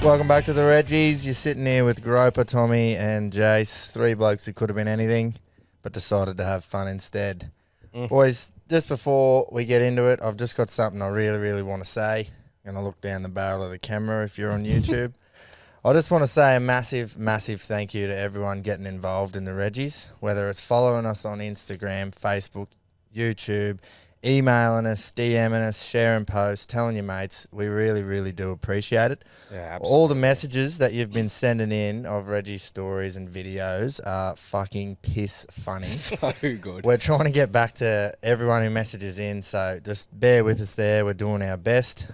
Welcome back to the Reggies. You're sitting here with Groper, Tommy, and Jace. Three blokes who could have been anything, but decided to have fun instead. Boys, just before we get into it, I've just got something I really, really want to say. I'm going to look down the barrel of the camera if you're on YouTube. I just want to say a massive, massive thank you to everyone getting involved in the Reggies, whether it's following us on Instagram, Facebook, YouTube, emailing us, DMing us, sharing posts, telling your mates. We really, really do appreciate it. Yeah, absolutely. All the messages that you've been sending in of Reggie's stories and videos are fucking piss funny. So good. We're trying to get back to everyone who messages in, so just bear with us there. We're doing our best.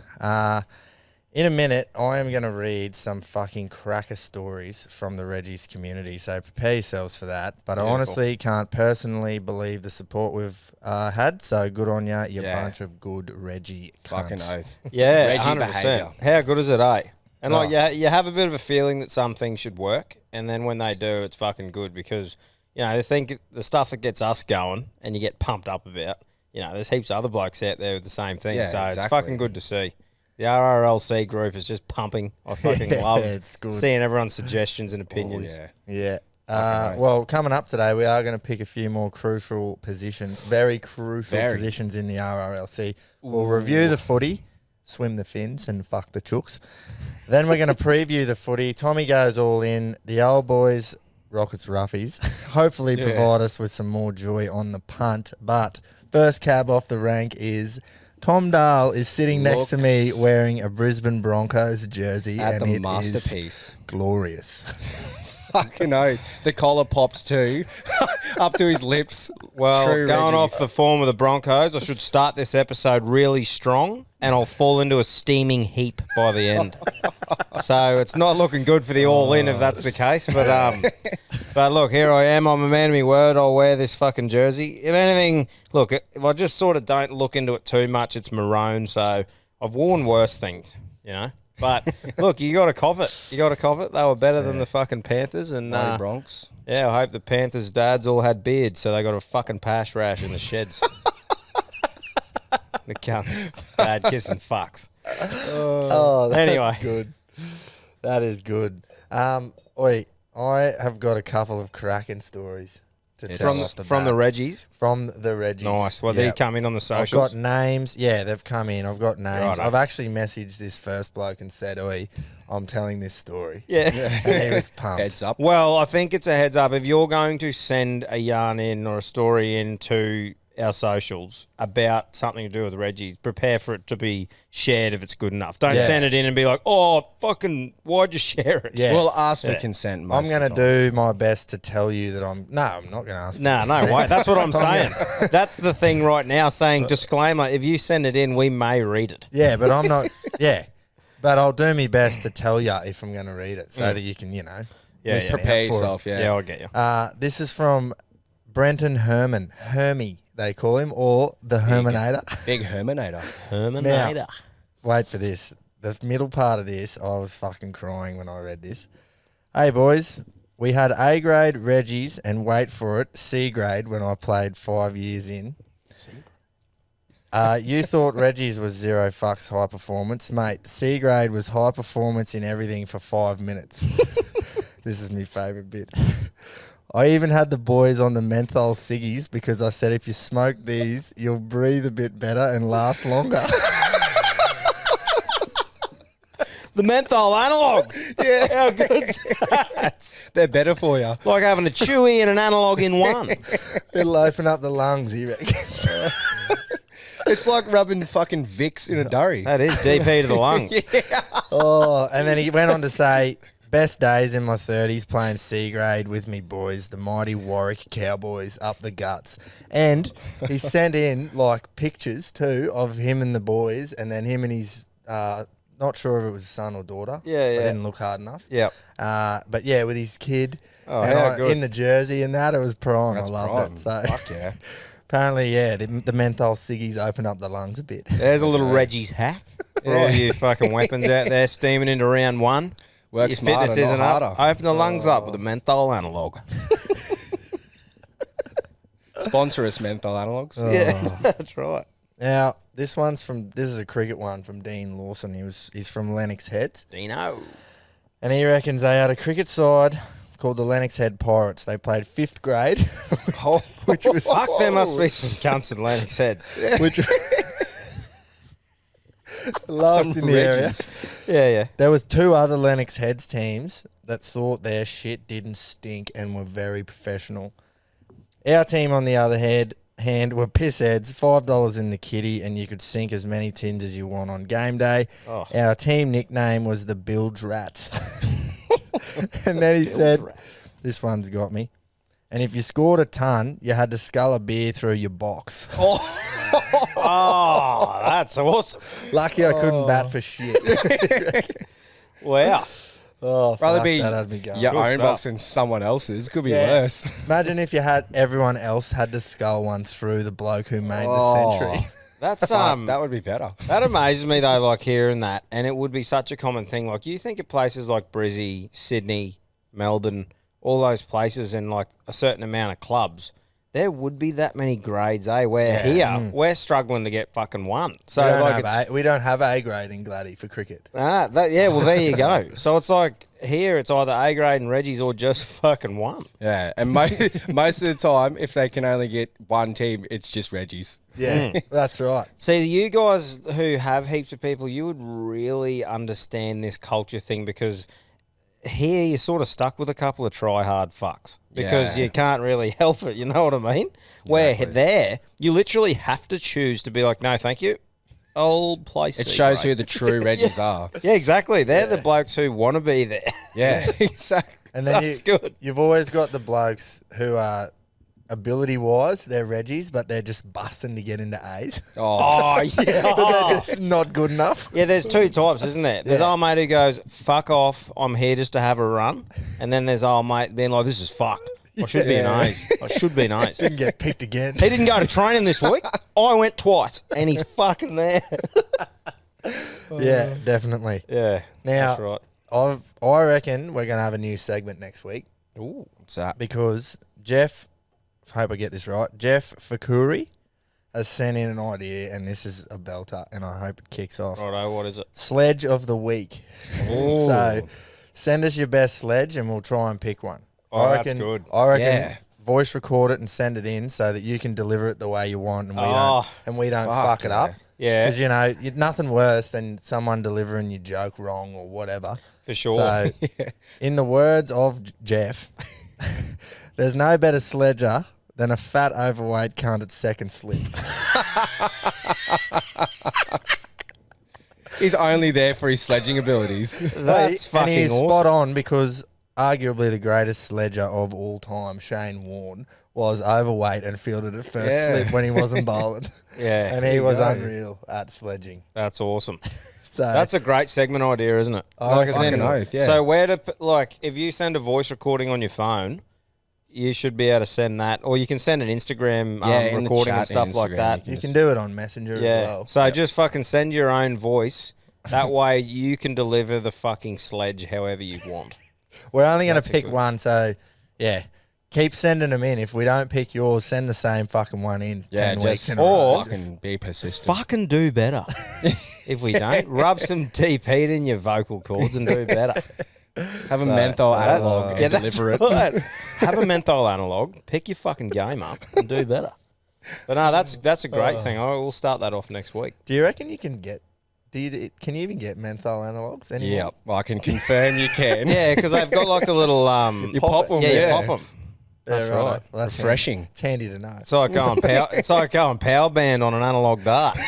In a minute, I am going to read some fucking cracker stories from the Reggies community, so prepare yourselves for that. But I honestly can't personally believe the support we've had, so good on ya, you bunch of good Reggie Fucking cunts. oath. Yeah, Reggie 100%. behaviour. How good is it, eh? And Oh. like, you have a bit of a feeling that some things should work, and then when they do, it's fucking good because, you know, they think the stuff that gets us going and you get pumped up about, you know, there's heaps of other blokes out there with the same thing, Yeah, so it's exactly. fucking good to see. The RRLC group is just pumping. I fucking love it's good. seeing everyone's suggestions and opinions. Oh, yeah. Yeah. oath. Well, coming up today, we are going to pick a few more crucial positions, very crucial positions in the RRLC. We'll review the footy, swim the fins, and fuck the chooks. Then we're going to preview the footy. Tommy goes all in. The old boys, Rockets Roughies, hopefully provide us with some more joy on the punt. But first cab off the rank is Tom Dahl is sitting next to me wearing a Brisbane Broncos jersey. At and the it masterpiece. is glorious. Fucking oath. The collar popped too. Up to his lips. Well, True going Reggie. off the form of the Broncos, I should start this episode really strong, and I'll fall into a steaming heap by the end. So it's not looking good for the all-in if that's the case. But look, here I am. I'm a man of my word. I'll wear this fucking jersey. If anything, look, if I just sort of don't look into it too much, it's maroon. So I've worn worse things, you know. But look, you got to cop it. You got to cop it. They were better than the fucking Panthers, and Bloody Bronx. yeah, I hope the Panthers' dads all had beards, so they got a fucking pash rash in the sheds. The cunts, bad kissing fucks. Oh, that's Anyway. good. That is good. Oi, I have got a couple of cracking stories to tell off the From the bat. Reggies. From the Reggies. Nice. Well, Yeah. they come in on the I've socials. got names. Yeah, they've come in. I've got names. Righto. I've actually messaged this first bloke and said, oi, I'm telling this story. Yeah. And he was pumped. Heads up. Well, I think it's a heads up. If you're going to send a yarn in or a story in to our socials about something to do with the Reggies, prepare for it to be shared if it's good enough. Don't Yeah. send it in and be like, oh, fucking, why'd you share it? Yeah. We'll ask for consent. I'm going to do my best to tell you that I'm not going to ask for No consent. way. That's what I'm saying. That's the thing right now, saying disclaimer, if you send it in, we may read it. Yeah, but I'm not. Yeah. But I'll do my best to tell you if I'm going to read it so that you can, Yeah, listen yeah. Prepare out for it. yourself, yeah. Yeah, I'll get you. This is from Brenton Herman. Hermie, they call him, or the Herminator. Big Herminator. Herminator. Wait for this. The middle part of this, I was fucking crying when I read this. Hey, boys. We had A grade Reggies and wait for it, C grade when I played 5 years in. You thought Reggies was zero fucks high performance. Mate, C grade was high performance in everything for 5 minutes. This is my favourite bit. I even had the boys on the menthol ciggies because I said if you smoke these, you'll breathe a bit better and last longer. The menthol analogs. Yeah. How good's that? They're better for you. Like having a chewy and an analog in one. It'll open up the lungs, he reckons. It's like rubbing fucking Vicks in a durry. That is DP to the lungs. Oh, and then he went on to say, best days in my 30s playing C grade with me boys, the mighty Warwick Cowboys up the guts. And he sent in like pictures too of him and the boys, and then him and his, not sure if it was son or daughter. Yeah, I yeah. didn't look hard enough. Yep. But yeah, with his kid. Oh, and how good. in the jersey and that, it was prime. That's I loved prime. it. So Fuck yeah. apparently, yeah, the menthol ciggies open up the lungs a bit. There's a little Reggie's hack for all you fucking weapons out there steaming into round one. Work Your smarter, fitness isn't not up. harder. Open the lungs up with a menthol analog. Sponsor us, menthol analogs. Yeah, that's right. Now, this is a cricket one from Dean Lawson. He's from Lennox Heads. Dino. And he reckons they had a cricket side called the Lennox Head Pirates. They played 5th grade, which was Fuck, there must be some cunts in Lennox Heads. which last Some in the area. Reggies. Yeah. There was 2 other Lennox Heads teams that thought their shit didn't stink and were very professional. Our team, on the other hand, were piss heads, $5 in the kitty, and you could sink as many tins as you want on game day. Oh. Our team nickname was the Bilge Rats. And then he said, this one's got me. And if you scored a ton, you had to scull a beer through your box. Oh, that's awesome. Lucky I couldn't bat for shit. Wow. Oh, Rather fuck, be that had me going. your Good own stuff. box than someone else's. Could be Yeah. worse. Imagine if you had everyone else had to scull one through the bloke who made the Oh. century. That's That would be better. that amazes me though, like hearing that, and it would be such a common thing. Like you think of places like Brizzy, Sydney, Melbourne, all those places, and like a certain amount of clubs, there would be that many grades, eh? Where here we're struggling to get fucking one. So We don't have A grade in Gladdy for cricket. well, there you go. So it's like here, it's either A grade and Reggies or just fucking one. Yeah, and most of the time, if they can only get one team, it's just Reggies. Yeah, that's right. See, you guys who have heaps of people, you would really understand this culture thing because here you're sort of stuck with a couple of try-hard fucks because Yeah. you can't really help it, you know what I mean? Where there, you literally have to choose to be like, no, thank you. I'll play It C shows grade. who the true Reggies are. Yeah, exactly. They're the blokes who want to be there. Yeah, exactly. And then That's good. you've always got the blokes who are ability-wise, they're Reggies, but they're just busting to get into A's. Oh, Oh, yeah. But they're just not good enough. Yeah, there's 2 types, isn't there? There's Yeah. old mate who goes, fuck off, I'm here just to have a run. And then there's old mate being like, this is fucked. I should be an A's. I should be an A's. Didn't get picked again. He didn't go to training this week. I went twice, and he's fucking there. Yeah, definitely. Yeah, Now, that's right. I reckon we're going to have a new segment next week Ooh, what's that? because Jeff, I hope I get this right, Jeff Fakuri has sent in an idea, and this is a belter, and I hope it kicks off. righto, what is it? Sledge of the week. Ooh. So send us your best sledge, and we'll try and pick one. Oh, that's good. I reckon Yeah. voice record it and send it in so that you can deliver it the way you want, and Oh. we don't Fuck, fuck it up. Yeah, Because, you know, nothing worse than someone delivering your joke wrong or whatever. for sure. So, in the words of Jeff, there's no better sledger than a fat, overweight cunt at second slip. He's only there for his sledging abilities. That's and fucking he's awesome. spot on because arguably the greatest sledger of all time, Shane Warne, was overweight and fielded at first Yeah. slip when he wasn't bowling. Yeah, And there he you was go. unreal at sledging. that's awesome. So That's a great segment idea, isn't it? Oh, as fucking in- oath, yeah. So where to like if you send a voice recording on your phone, you should be able to send that, or you can send an Instagram in the recording chat and stuff in like Instagram, that. you can do it on Messenger Yeah. as well. So just fucking send your own voice. That way you can deliver the fucking sledge however you want. We're only going That's to a pick good- one, so yeah. Keep sending them in. If we don't pick yours, send the same fucking one in. Yeah, 10 weeks just in a row. fucking be persistent. Fucking do better. If we don't, rub some TP in your vocal cords and do better. Have a menthol analog and that's deliver it. right. Have a menthol analog, pick your fucking game up and do better. But no, that's a great thing. We'll start that off next week. Do you reckon you can get? Can you even get menthol analogs anymore? Yeah, well, I can confirm you can. Yeah, because they've got like the little You pop them, yeah, yeah. you pop them. Yeah, That's righto. right. Well, that's Refreshing. Handy. It's handy to know. It's like going power band on an analog dart.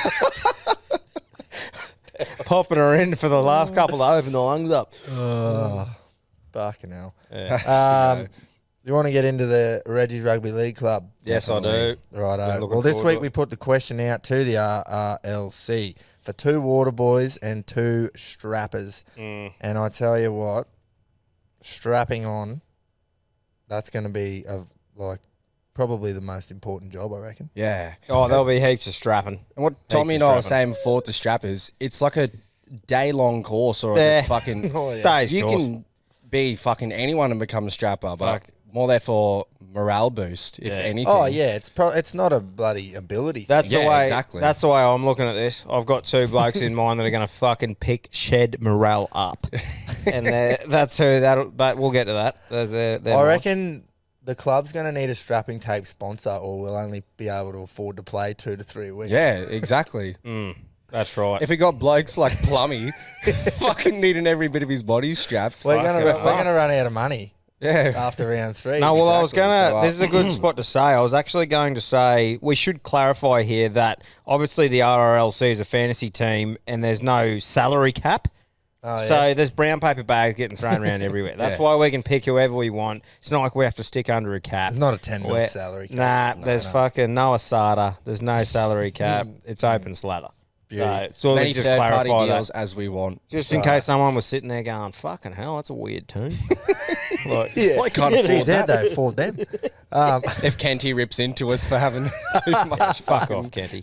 Popping her in for the last couple to open the lungs up. Oh, fucking hell. Yeah. You want to get into the Reggies Rugby League Club? Yes, I do. Righto. Been looking Well, this forward week to we it. put the question out to the RRLC for 2 water boys and 2 strappers. And I tell you what, strapping on, that's going to be probably the most important job, I reckon. Yeah. Oh, there'll be heaps of strapping. And what Tommy and I were saying before to strappers, it's like a day-long course or Yeah. a fucking... Oh, yeah. Days You course. can be fucking anyone and become a strapper, but Fuck. more there for morale boost, if anything. Oh yeah, it's not a bloody ability thing. That's the Yeah, way. exactly. That's the way I'm looking at this. I've got two blokes in mind that are going to fucking pick shed morale up, and that's who that'll. But we'll get to that. They're I mine. reckon the club's going to need a strapping tape sponsor, or we'll only be able to afford to play 2 to 3 weeks. Yeah, exactly. That's right. If we got blokes like Plummy, fucking needing every bit of his body strapped. we're fuck gonna it. run out of money Yeah. after round 3. No, well, I was Exactly. going So, to. This is a good spot to say. I was actually going to say we should clarify here that obviously the RRLC is a fantasy team and there's no salary cap. So there's brown paper bags getting thrown around everywhere. That's why we can pick whoever we want. It's not like we have to stick under a cap. It's not a 10 mil salary cap. There's fucking no asada. There's no salary cap. It's open sladder. So Many we just third-party clarify deals that. as we want. Just in case someone was sitting there going, fucking hell, that's a weird tune. Like, Yeah, I can't afford Geez, how'd that. they afford them? If Kenty rips into us for having too much. fuck off, Kenty.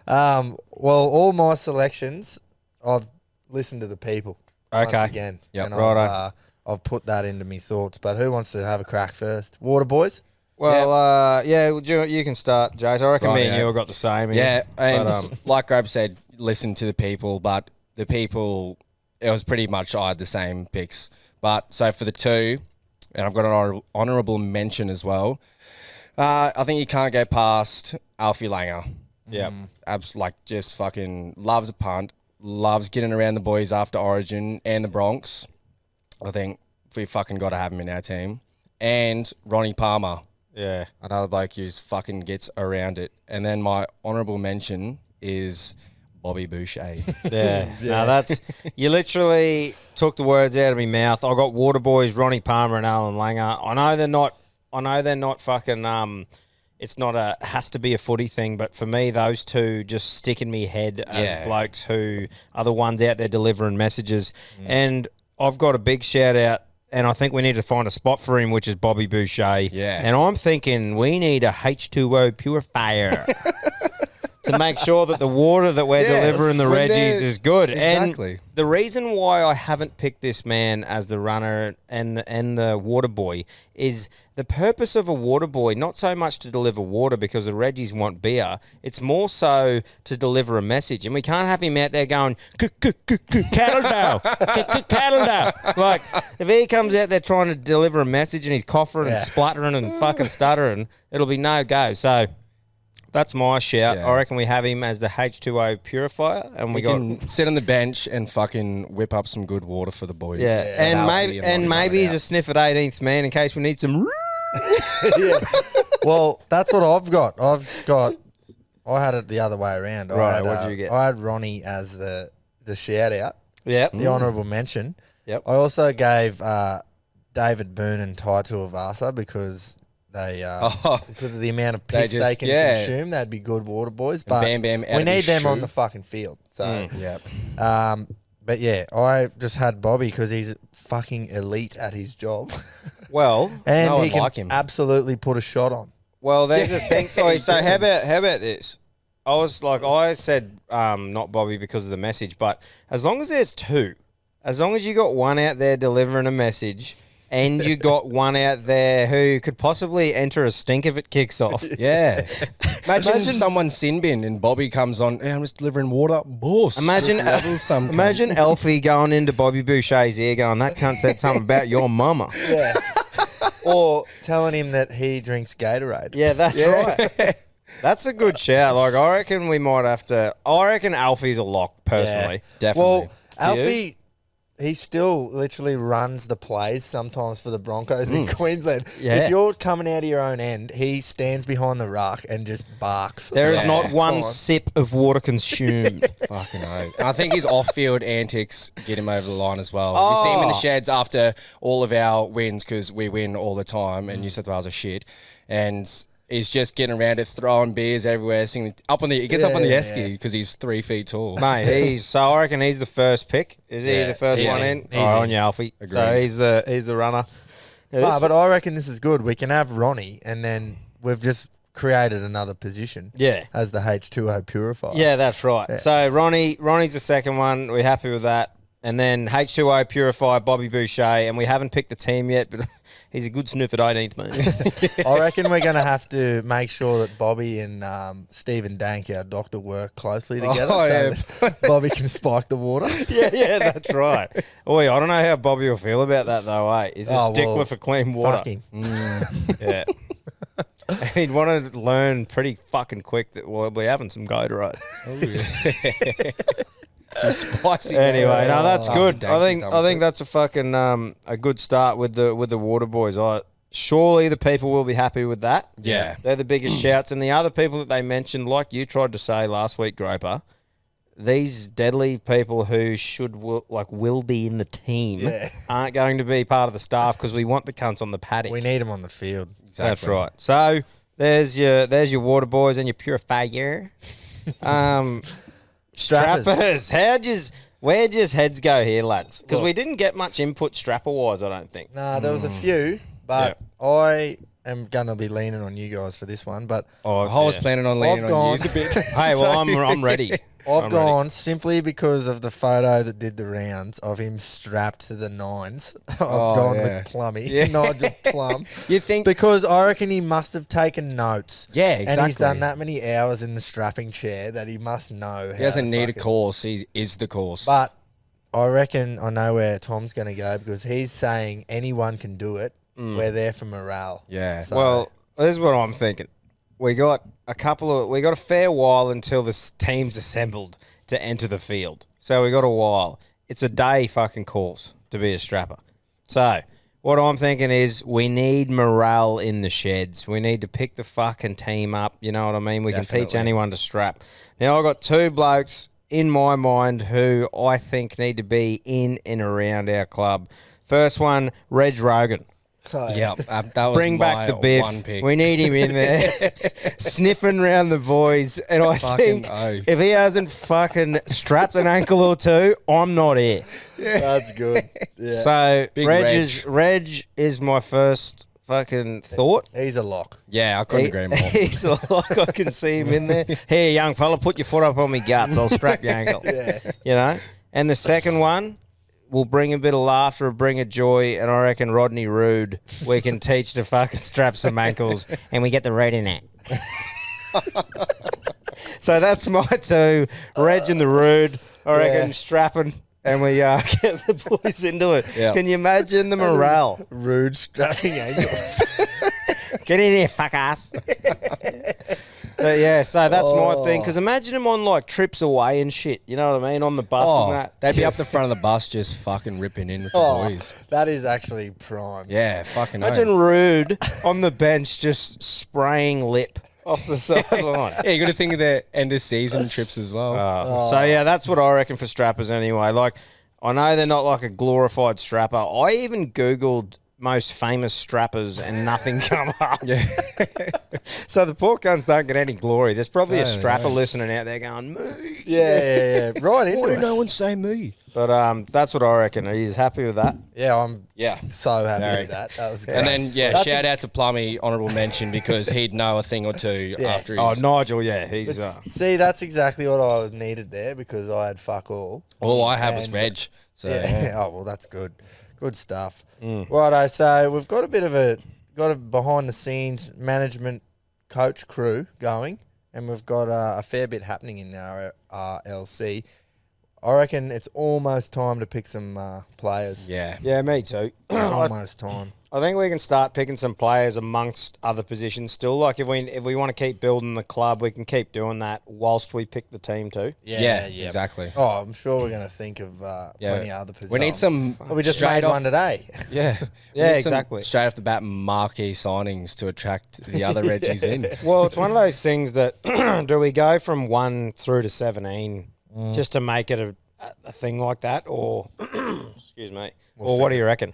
Well, all my selections, I've listened to the people. Okay. Once again. Yep. And Righto. I've put that into me thoughts. But who wants to have a crack first? Water boys? Well, you can start, Jace. I reckon Right, me and yeah. you have got the same. Yeah, and But, like Grab said, listen to the people, but the people, it was pretty much I had the same picks. But so for the two, and I've got an honourable mention as well, I think you can't go past Alfie Langer. yeah. Just fucking loves a punt, loves getting around the boys after Origin and the Bronx. I think we fucking got to have him in our team. And Ronnie Palmer. Yeah. Another bloke who fucking gets around it. And then my honourable mention is Bobby Boucher. Yeah. No, that's you literally took the words out of my mouth. I got Water Boys, Ronnie Palmer and Alan Langer. I know they're not fucking it's not a has to be a footy thing, but for me those two just stick in me head as blokes who are the ones out there delivering messages. And I've got a big shout out. And I think we need to find a spot for him, which is Bobby Boucher. Yeah. And I'm thinking we need a H2O purifier to make sure that the water that we're delivering the when Reggies they're- is good. Exactly. And the reason why I haven't picked this man as the runner and the water boy is the purpose of a water boy, not so much to deliver water because the Reggies want beer. It's more so to deliver a message. And we can't have him out there going, cattle down, cattle down. Like, if he comes out there trying to deliver a message and he's coughing and spluttering and fucking stuttering, it'll be no go. So that's my shout. Yeah. I reckon we have him as the H2O purifier, and we got can sit on the bench and fucking whip up some good water for the boys. and Alfie maybe Ronnie he's coming a sniff at 18th man in case we need some. Well, that's what I've got. I had it the other way around. Right, what did you get? I had Ronnie as the shout out, Yep. the honourable mention. Yep. I also gave David Boone and Tai Tuivasa because they because of the amount of piss they, just- can yeah. consume, they'd be good water boys. But Bam Bam out we of need his them on shoe. the fucking field. So, Yeah. but yeah, I just had Bobby because he's fucking elite at his job, Well, and No he one can like him. absolutely put a shot on. there's a thing. So how about this? I said not Bobby because of the message, but as long as there's two, as long as you got one out there delivering a message. And you got one out there who could possibly enter a stink if it kicks off. Yeah. Imagine someone's sin bin and Bobby comes on, hey, I'm just delivering water. Boss. Imagine, Just levels some imagine Alfie going into Bobby Boucher's ear going, that cunt said something about your mama. Yeah. Or telling him that he drinks Gatorade. Yeah, that's right. That's a good shout. Like, I reckon we might have to. I reckon Alfie's a lock, personally. Definitely. Well, Alfie, he still literally runs the plays sometimes for the Broncos in Queensland. Yeah. If you're coming out of your own end, he stands behind the ruck and just barks. There is Yeah. not one Time. sip of water consumed. Fucking hell. I think his off-field antics get him over the line as well. We see him in the sheds after all of our wins because we win all the time and New South Wales are shit. And he's just getting around it, throwing beers everywhere, singing up on the. He gets up on the esky because he's 3 feet tall. Mate, so I reckon he's the first pick. Is he Yeah, the first he's one in. in? He's Oh, in. on you, Alfie. So Agreed. he's the runner. Yeah, Nah, this- but I reckon this is good. We can have Ronnie, and then we've just created another position. Yeah. As the H2O purifier. Yeah, that's right. So Ronnie's the second one. We're happy with that. And then H2O Purify, Bobby Boucher, and we haven't picked the team yet, but he's a good sniff at 18th, mate. I reckon we're going to have to make sure that Bobby and Stephen Dank, our doctor, work closely together that Bobby can spike the water. yeah, that's right. Oi, I don't know how Bobby will feel about that, though, eh? He's a stickler for clean water. Fuck him. Yeah. And he'd want to learn pretty fucking quick that we'll be having some Gatorade. Oh, yeah. Some spicy. Anyway, no, that's good. I think that's a fucking a good start with the water boys. Surely the people will be happy with that. Yeah. They're the biggest shouts. And the other people that they mentioned, like you tried to say last week, Groper, these deadly people who will be in the team aren't going to be part of the staff because we want the cunts on the paddock. We need them on the field. Exactly. That's right. So there's your water boys and your purifier. Strappers. Where'd your heads go here, lads? Because we didn't get much input strapper-wise, I don't think. Nah, there was a few, but I am going to be leaning on you guys for this one. But I was planning on leaning on you a bit. Hey, well, I'm ready. I've gone simply because of the photo that did the rounds of him strapped to the nines. I've gone with Plummy, Nigel Plum. You think because I reckon he must have taken notes. Yeah, exactly. And he's done that many hours in the strapping chair that he must know. He doesn't need a course. He is the course. But I reckon I know where Tom's going to go because he's saying anyone can do it. We're there for morale. Yeah. So. Well, this is what I'm thinking. We got a fair while until the team's assembled to enter the field. So we got a while. It's a day fucking course to be a strapper. So what I'm thinking is we need morale in the sheds. We need to pick the fucking team up. You know what I mean? We can teach anyone to strap. Now I've got two blokes in my mind who I think need to be in and around our club. First one, Reg Rogan. Yeah, that was Bring back the biff. One pick. We need him in there, sniffing around the boys. And I think if he hasn't fucking strapped an ankle or two, I'm not here. Yeah. That's good. Yeah. So Reg is my first fucking thought. He's a lock. Yeah, I couldn't agree more. He's a lock. I can see him in there. Here, young fella, put your foot up on me guts. I'll strap your ankle. Yeah. You know. And the second one will bring a bit of laughter, bring a joy, and I reckon Rodney Rude, we can teach to fucking strap some ankles, and we get the red in it. So that's my two, Reg and the Rude. I reckon strapping, and we get the boys into it. Yep. Can you imagine the morale? Rude strapping ankles. Get in here, fuck ass. But yeah, so that's my thing. Because imagine him on like trips away and shit. You know what I mean? On the bus and that. They'd be up the front of the bus just fucking ripping in with the boys. That is actually prime. Yeah, fucking imagine Rude on the bench just spraying lip off the sideline. Yeah, you got to think of their end of season trips as well. So yeah, that's what I reckon for strappers anyway. Like, I know they're not like a glorified strapper. I even Googled most famous strappers and nothing come up. Yeah. So the poor cunts don't get any glory. There's probably a strapper listening out there going, me. Yeah. Right into Why did no one say me? But that's what I reckon. Are you happy with that? Yeah, I'm so happy with that. That was great. And then, shout out to Plummy, honourable mention, because he'd know a thing or two after his... Oh, Nigel, he's... See, that's exactly what I needed there because I had fuck all. All I had was Reg. So. Yeah. Oh, well, that's good. Good stuff. Righto, so we've got a behind the scenes management coach crew going, and we've got a fair bit happening in our RLC. I reckon it's almost time to pick some players. Yeah, me too. Almost time. I think we can start picking some players amongst other positions still. Like if we want to keep building the club, we can keep doing that whilst we pick the team too. Yeah, exactly. Oh, I'm sure we're going to think of plenty of other positions. We need some. We just made one today. Yeah, exactly. Straight off the bat, marquee signings to attract the other Reggies in. Well, it's one of those things that do we go from 1 through to 17 just to make it a thing like that, or excuse me, or what do you reckon?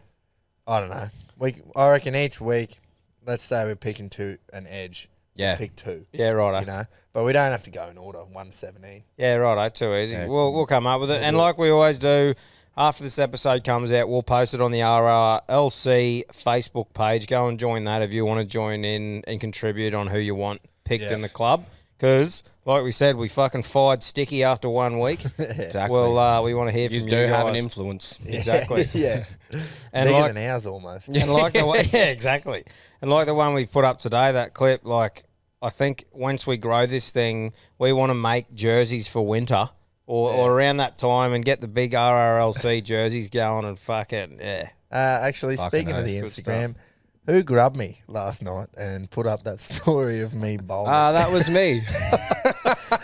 I don't know. I reckon each week, let's say we're picking an edge. Yeah. Pick two. Yeah, right. You know, but we don't have to go in order, 1 to 17. Yeah, right. Too easy. Yeah. We'll come up with it. And like we always do, after this episode comes out, we'll post it on the RRLC Facebook page. Go and join that if you want to join in and contribute on who you want picked in the club. Because, like we said, we fucking fired Sticky after 1 week. Exactly. Well, we want to hear you from do you have an guys. influence. Exactly. Yeah. And Bigger like, than ours almost. and like the one, yeah, exactly. And like the one we put up today, that clip, like, I think once we grow this thing, we want to make jerseys for winter or around that time and get the big RRLC jerseys going and fuck it. Yeah. Actually, Fucking speaking of the good Instagram, who grabbed me last night and put up that story of me bowling? That was me.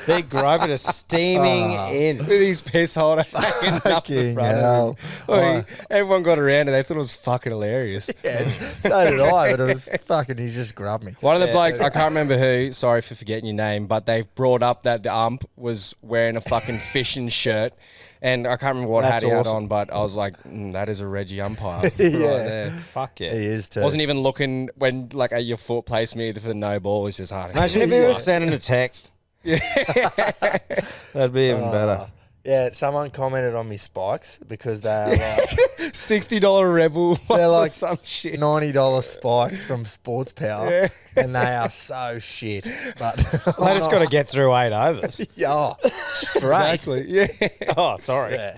Big Grover is steaming in. With his piss holder hanging up the Fucking front hell. of him. Well, everyone got around and they thought it was fucking hilarious. Yes, so did I, but it was fucking, he just grabbed me. One of the blokes, I can't remember who, sorry for forgetting your name, but they brought up that the ump was wearing a fucking fishing shirt. And I can't remember what hat That's he had awesome. on, but I was like, that is a Reggie umpire. Right Yeah. there. Fuck yeah. He is too. Wasn't even looking when, like, your foot placed me for the no ball. Was just hard. Imagine if he was sending a text. Yeah. That'd be even better. Yeah, someone commented on me spikes because they're like $60 Rebel. they're was or like some shit. $90 spikes from Sports Power, and they are so shit. But They just got to get through 8 overs. yeah, straight. Exactly. Yeah. Oh, sorry. Yeah.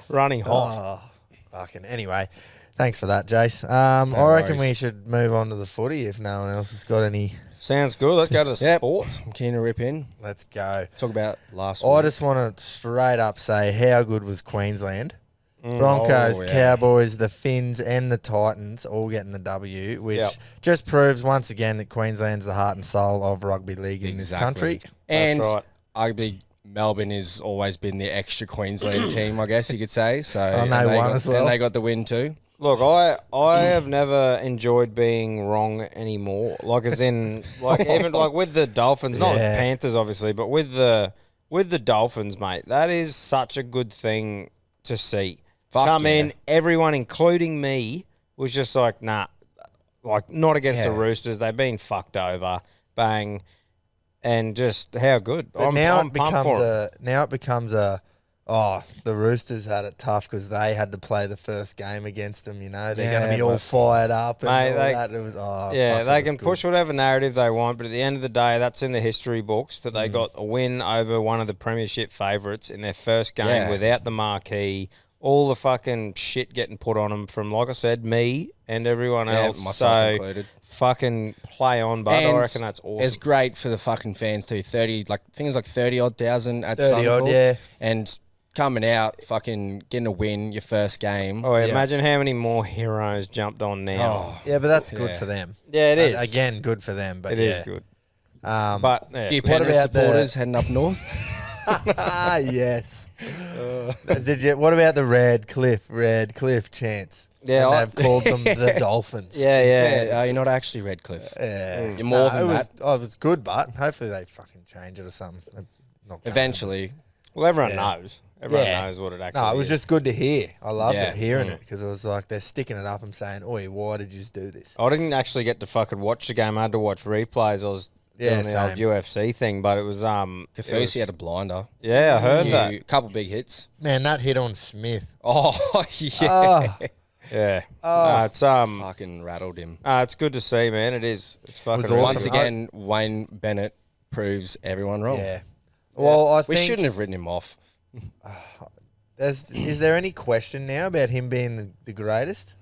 Running hot. Oh, fucking. Anyway, thanks for that, Jace. I reckon worries. we should move on to the footy if no one else has got any. Sounds good. Let's go to the Yep. sports. I'm keen to rip in. Let's go. Talk about last I week. just want to straight up say how good was Queensland. Broncos, Oh, yeah. Cowboys, the Finns, and the Titans all getting the W, which Yep. just proves once again that Queensland's the heart and soul of rugby league in this country. And That's arguably Melbourne has always been the extra Queensland team, I guess you could say. So And they and won got, as well. And they got the win too. Look, I have never enjoyed being wrong anymore. Like as in, like even like with the Dolphins, not with Yeah. Panthers obviously, but with the Dolphins, mate. That is such a good thing to see. Fuck I yeah. mean, everyone, including me, was just like, nah, like not against the Yeah. Roosters. They've been fucked over, bang, and just how good. But I'm now pumped for 'em. it becomes the Roosters had it tough because they had to play the first game against them. You know they're going to be all but- fired up and Mate, all they- that. It was Yeah, fuck, they it was can good. push whatever narrative they want, but at the end of the day, that's in the history books that they got a win over one of the premiership favourites in their first game Yeah. without the marquee. All the fucking shit getting put on them from, like I said, me and everyone Yeah, else. myself So included. fucking play on, bud. I And reckon that's awesome. It's great for the fucking fans too. 30, like I think it was like 30-odd thousand at 30 odd, Suncorp. yeah. And coming out, fucking getting a win, your first game. Oh, imagine how many more heroes jumped on now. Oh, Yeah, but that's good Yeah. for them. Yeah, it is. Again, good for them. But It yeah. is good. Um, But yeah, few What Penrith about the- supporters heading up north. yes. What about the Red Cliff chance? Yeah, and I- they've called them the Dolphins. yeah. You're not actually Redcliffe. Yeah. You're more than it was, that. Oh, it was good, but hopefully they fucking change it or something. They're not gonna. Eventually. Well, everyone Yeah. knows. Everyone Yeah. knows what it actually No, it was is. just good to hear. I loved Yeah. it, hearing it, because it was like they're sticking it up and saying, "Oi, why did you just do this?" I didn't actually get to fucking watch the game. I had to watch replays. I was Yeah, doing the old same. UFC thing, but it was Kafusi had a blinder. yeah, I heard that. A couple big hits. Man, that hit on Smith. Oh, yeah. Oh, Yeah, it's Fucking rattled him. it's good to see, man. It is. It's fucking awesome. Once awesome. again, Wayne Bennett proves everyone wrong. yeah. Well, I We think shouldn't have written him off. is there any question now about him being the greatest?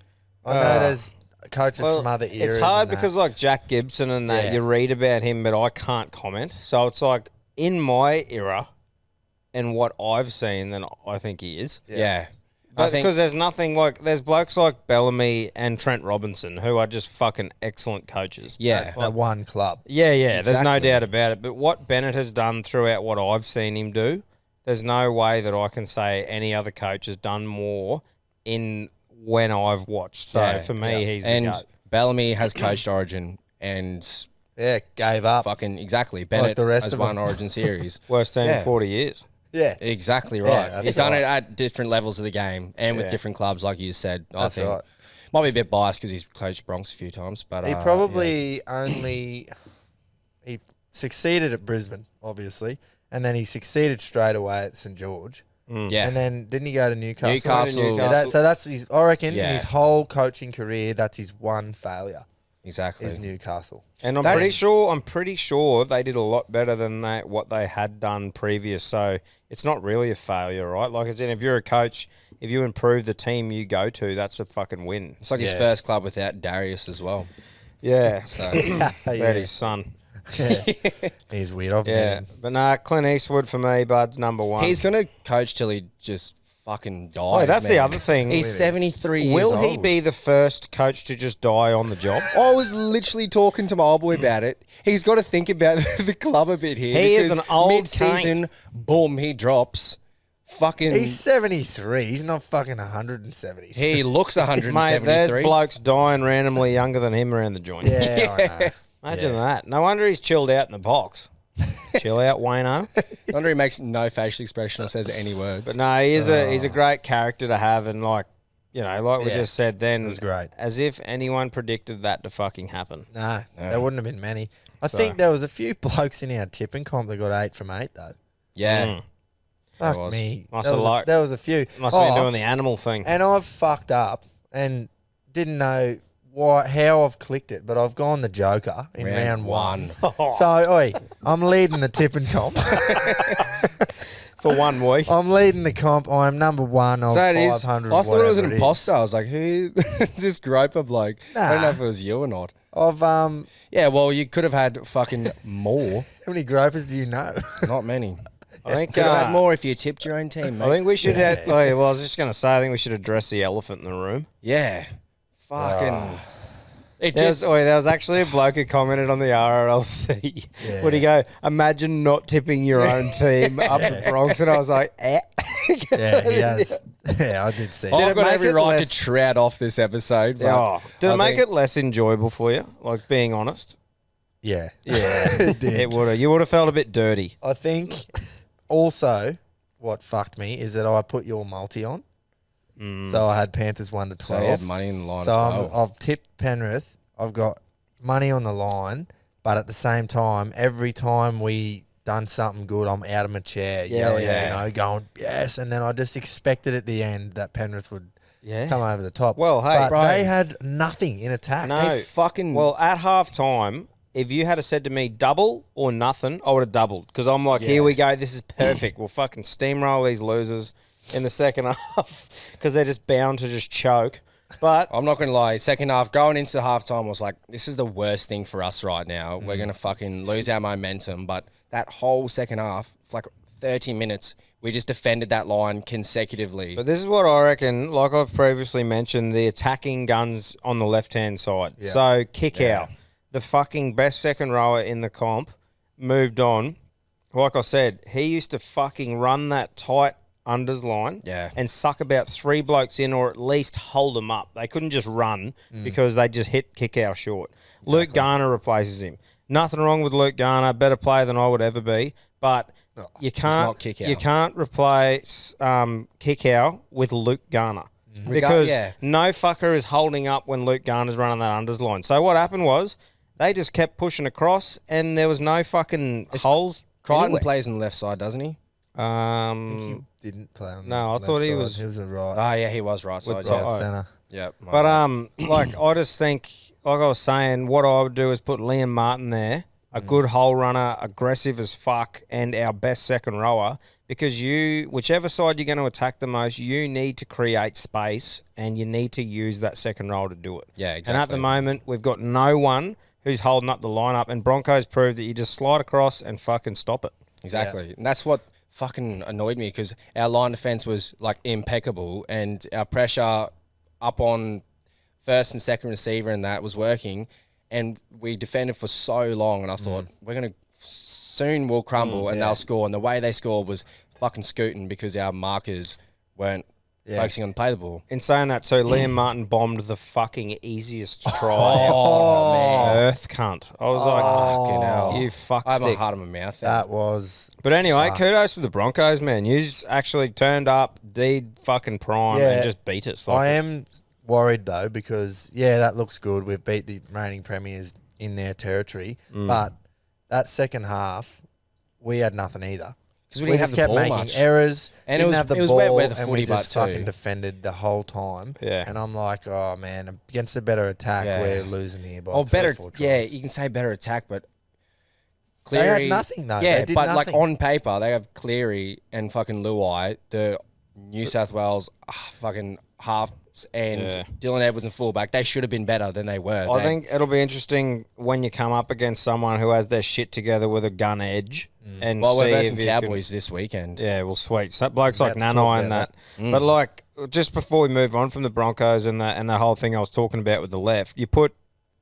I know there's coaches from other eras. it's hard and that. because like Jack Gibson and that Yeah. you read about him, but I can't comment. So it's like in my era and what I've seen, then I think he is. Yeah. But I think because there's nothing like there's blokes like Bellamy and Trent Robinson who are just fucking excellent coaches. yeah. that one club. Yeah, there's no Exactly. doubt about it. But what Bennett has done throughout what I've seen him do, there's no way that I can say any other coach has done more in when I've watched. So Yeah, for me, he's the and goat. Bellamy has coached Origin and Yeah, gave up. fucking exactly. Bennett the rest has of won them. Origin series. Worst team Yeah. in 40 years. Yeah, Exactly Yeah, right. that's He's done right. it at different levels of the game and with Yeah. different clubs, like you said. I That's think right. might be a bit biased because he's coached Bronx a few times, but he probably he succeeded at Brisbane, obviously, and then he succeeded straight away at St George. yeah. And then didn't he go to Newcastle? Newcastle. Yeah, so that's his. I reckon in Yeah. his whole coaching career, that's his one failure. Exactly. is Newcastle. And I'm pretty sure they did a lot better than what they had done previous. So it's not really a failure, right? Like, as in, if you're a coach, if you improve the team you go to, that's a fucking win. It's like his first club without Darius as well. Yeah. So That his son. Yeah. He's weird. I've met him. But nah, Clint Eastwood for me, Bud's number one. he's going to coach till he just fucking dies. Oh, that's man. the other thing. He's 73 years Will old. he be the first coach to just die on the job? I was literally talking to my old boy about it. He's got to think about the club a bit here. He is because an old mid-season, boom, he drops. Fucking, He's 73. He's not fucking 170. he looks 173. Mate, there's blokes dying randomly younger than him around the joint. Yeah, I know. Imagine that. No wonder he's chilled out in the box. Chill out, Wayno. I wonder he makes no facial expression or says any words. But no, he's a great character to have, and like we just said then, It was great. as if anyone predicted that to fucking happen. No, there wouldn't have been many. I think there was a few blokes in our tipping comp that got 8 from 8 though. yeah. Fuck was. me. Must There was a few. Must have been doing the animal thing. And I've fucked up and didn't know how I've clicked it, but I've gone the Joker in round one. So, I'm leading the tipping comp. For 1 week. I'm leading the comp. I'm number one of So it is. 500. I thought it was an whatever imposter. I was like, who is this groper bloke? I don't know if it was you or not. Of Yeah, well, you could have had fucking more. how many gropers do you know? Not many. I think Could have had more if you tipped your own team, mate. I think we should I was just going to say, I think we should address the elephant in the room. Yeah. Fucking. It There just. was actually a bloke who commented on the RLC. Would he go, imagine not tipping your own team up the Bronx? And I was like, Yeah, he has. Yeah, I did see. Did I've it got make every it right less- to trout off this episode. But Oh, did I it make think- it less enjoyable for you? Like, being honest? Yeah. Yeah, It did. it would have. You would have felt a bit dirty. I think also what fucked me is that I put your multi on. So I had Panthers 1 to 12. So you had money in the line So as well. I've tipped Penrith. I've got money on the line, but at the same time, every time we done something good, I'm out of my chair yelling, going, yes. And then I just expected at the end that Penrith would come over the top. Well, hey, but bro. they had nothing in attack. No. They fucking. Well, at halftime, if you had said to me double or nothing, I would have doubled. Because I'm like, here we go. This is perfect. We'll fucking steamroll these losers in the second half because they're just bound to just choke. But I'm not going to lie. Second half, going into the halftime, I was like, this is the worst thing for us right now. We're going to fucking lose our momentum. But that whole second half, for like 30 minutes, we just defended that line consecutively. But this is what I reckon, like I've previously mentioned, the attacking guns on the left-hand side. Yeah. So, kick out. The fucking best second rower in the comp moved on. Like I said, he used to fucking run that tight unders line and suck about 3 blokes in or at least hold them up. They couldn't just run because they just hit kick out short. Exactly. Luke Garner replaces him. Nothing wrong with Luke Garner, better player than I would ever be, but you can't replace kick out with Luke Garner. Because no fucker is holding up when Luke Garner's running that unders line. So what happened was they just kept pushing across and there was no fucking holes. Crichton anywhere. plays on the left side, doesn't he? I think he didn't play on No, I the thought left he side. was- He was a right. Oh, yeah, he was right side. With Yeah. right. Centre. Yep. But like I just think, like I was saying, what I would do is put Liam Martin there, a good hole runner, aggressive as fuck, and our best second rower. Because whichever side you're going to attack the most, you need to create space and you need to use that second rower to do it. Yeah, exactly. And at the moment, we've got no one who's holding up the lineup, and Broncos proved that you just slide across and fucking stop it. Exactly. And that's what fucking annoyed me because our line defense was like impeccable and our pressure up on first and second receiver and that was working. And we defended for so long and I thought we're going to soon we'll crumble and they'll score. And the way they scored was fucking scooting because our markers weren't focusing on the play the ball. In saying that too, Liam Martin bombed the fucking easiest try. man. Earth cunt. I was like, Fucking hell. you fuck I have my stick. heart in my mouth. That was. But anyway, kudos to the Broncos, man. You actually turned up, did fucking prime, Yeah. and just beat us. I am worried though because that looks good. We've beat the reigning premiers in their territory, but that second half we had nothing either. Because we We didn't just have the kept ball making much. errors, And didn't it was- have the it was ball, wet weather and footy, we just but too. fucking defended the whole time. Yeah. And I'm like, oh man, against a better attack, Yeah. we're losing here by Oh, 3 or better. 4 tries. Yeah, you can say better attack, but They had Cleary. nothing, though. Yeah, They did but like nothing. on paper, they have Cleary and fucking Luai, the New South Wales fucking halves, and Yeah. Dylan Edwards and fullback. They should have been better than they were. I think it'll be interesting when you come up against someone who has their shit together with a gun edge and Well, see we're if versing you Cowboys this weekend. Yeah, well, sweet. So blokes like About to Nanai talk and about that. But like, just before we move on from the Broncos and that whole thing I was talking about with the left, you put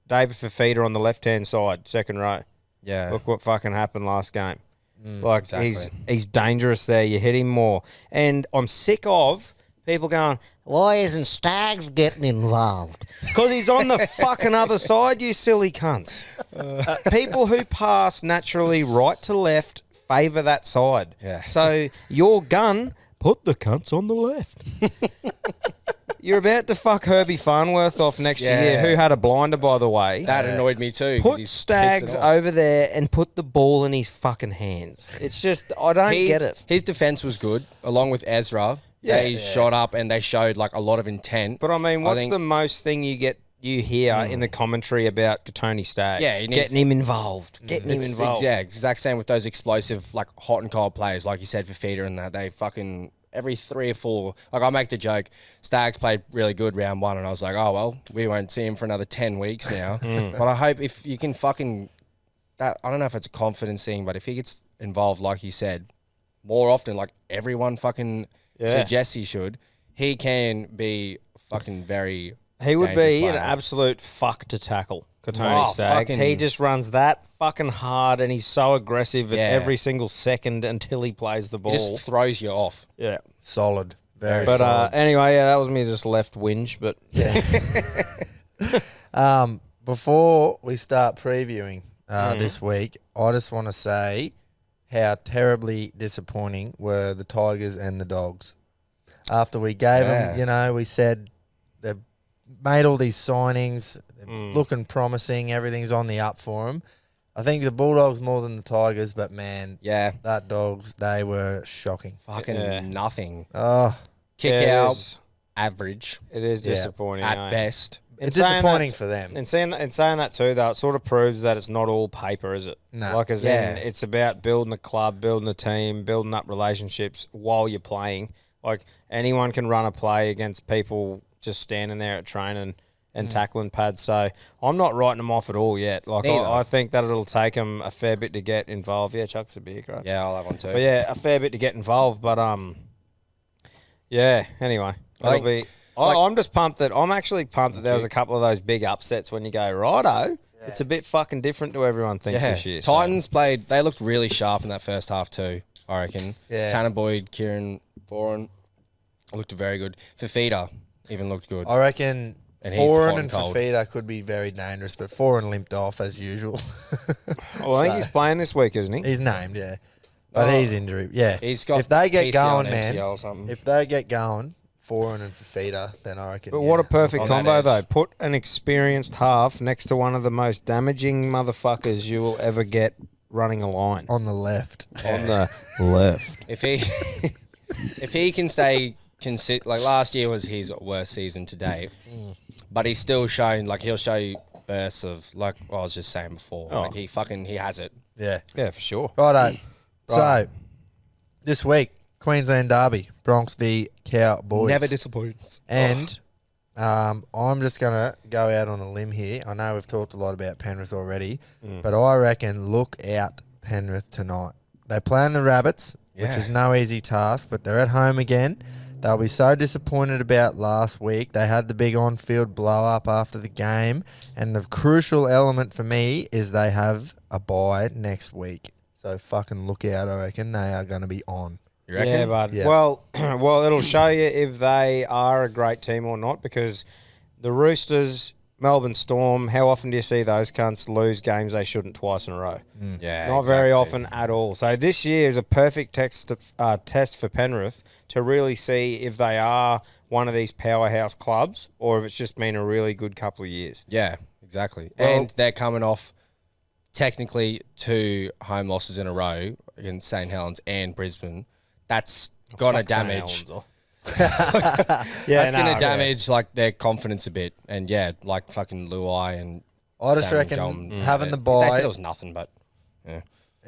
David Fifita on the left hand side, second row. Yeah. Look what fucking happened last game. Like exactly. he's dangerous there. You hit him more, and I'm sick of people going, "Why isn't Stags getting involved?" Because he's on the fucking other side, you silly cunts. People who pass naturally right to left favour that side. Yeah. So your gun, put the cunts on the left. You're about to fuck Herbie Farnworth off next Yeah. year, who had a blinder, by the way. That annoyed me too. 'cause Put he's Stags pissed it off. over there and put the ball in his fucking hands. It's just, I don't get it. His defense was good, along with Ezra. Yeah. They shot up and they showed like a lot of intent. But I mean, what's think- the most thing you hear in the commentary about Tony Staggs? Yeah, he needs- getting him involved. Getting him involved. Yeah, exact same with those explosive, like hot and cold players, like you said for Feeder and that. They fucking every 3 or 4. Like I make the joke, Staggs played really good round 1, and I was like, oh well, we won't see him for another 10 weeks now. But I hope if you can fucking that. I don't know if it's a confidence thing, but if he gets involved, like you said, more often, like everyone fucking suggests he should, he can be fucking very. He would dangerous be an player. absolute fuck to tackle, Tony Oh, Staggs. fucking- He just runs that fucking hard, and he's so aggressive at Yeah. every single second until he plays the He ball. just throws you off. Yeah. Solid. Very But solid. anyway, yeah, that was me just left whinge. But Before we start previewing this week, I just want to say how terribly disappointing were the Tigers and the Dogs. After we gave them, we said they've made all these signings, looking promising, everything's on the up for them. I think the Bulldogs more than the Tigers, but man, Yeah, that Dogs, they were shocking. fucking Yeah. nothing. Oh, Kick Yeah, out, average it is Yeah. disappointing. at eh? best. it's saying disappointing that- for them. And saying that too, though, it sort of proves that it's not all paper, is it? No. Like, as Yeah. in, it's about building a club, building a team, building up relationships while you're playing. Like, anyone can run a play against people just standing there at training and tackling pads. So I'm not writing them off at all yet. Like, Neither. I think that it'll take them a fair bit to get involved. Yeah, Chuck's a beer, great. Yeah, I'll have one too. But yeah, a fair bit to get involved. But yeah. Anyway, Like- I'm just pumped that I'm actually pumped that there was a couple of those big upsets when you go righto. It's a bit fucking different to everyone thinks Yeah, this year. so- Titans played. They looked really sharp in that first half too. I reckon. Yeah. Tanner Boyd, Kieran Foran looked very good. Fafita even looked good. I reckon And he's hot Foran and and cold. Fafita could be very dangerous, but Foran limped off as usual. Well, I think he's playing this week, isn't he? He's named, yeah. But Oh. he's injured. Yeah. He's got if they get PCL going, and man, MCL or something. if they get going, Foran and Fafita, then I reckon. But what a yeah. perfect On that combo, edge. though. Put an experienced half next to one of the most damaging motherfuckers you will ever get running a line. On the left. On the left. If he if he can stay like last year was his worst season to date, but he's still shown like he'll show you bursts of like I was just saying before. Oh. Like he has it. Yeah. Yeah, for sure. Righto. So, this week, Queensland Derby, Bronx v Cowboys. Never disappoints. And I'm just going to go out on a limb here. I know we've talked a lot about Penrith already, but I reckon look out Penrith tonight. They play on the Rabbits, which Yeah. is no easy task, but they're at home again. They'll be so disappointed about last week. They had the big on-field blow-up after the game, and the crucial element for me is they have a bye next week. So fucking look out, I reckon. They are going to be on. You reckon? Yeah, bud. Yeah. Well, it'll show you if they are a great team or not, because the Roosters, Melbourne Storm, how often do you see those cunts lose games they shouldn't twice in a row? Yeah, Not very exactly. often at all. So this year is a perfect test for Penrith to really see if they are one of these powerhouse clubs or if it's just been a really good couple of years. Yeah, exactly. Well- and they're coming off technically 2 home losses in a row against St. Helens and Brisbane. That's gonna damage. That's gonna damage like their confidence a bit. And yeah, like fucking Luai and I just Sam reckon going- having the They bye. said it was nothing, but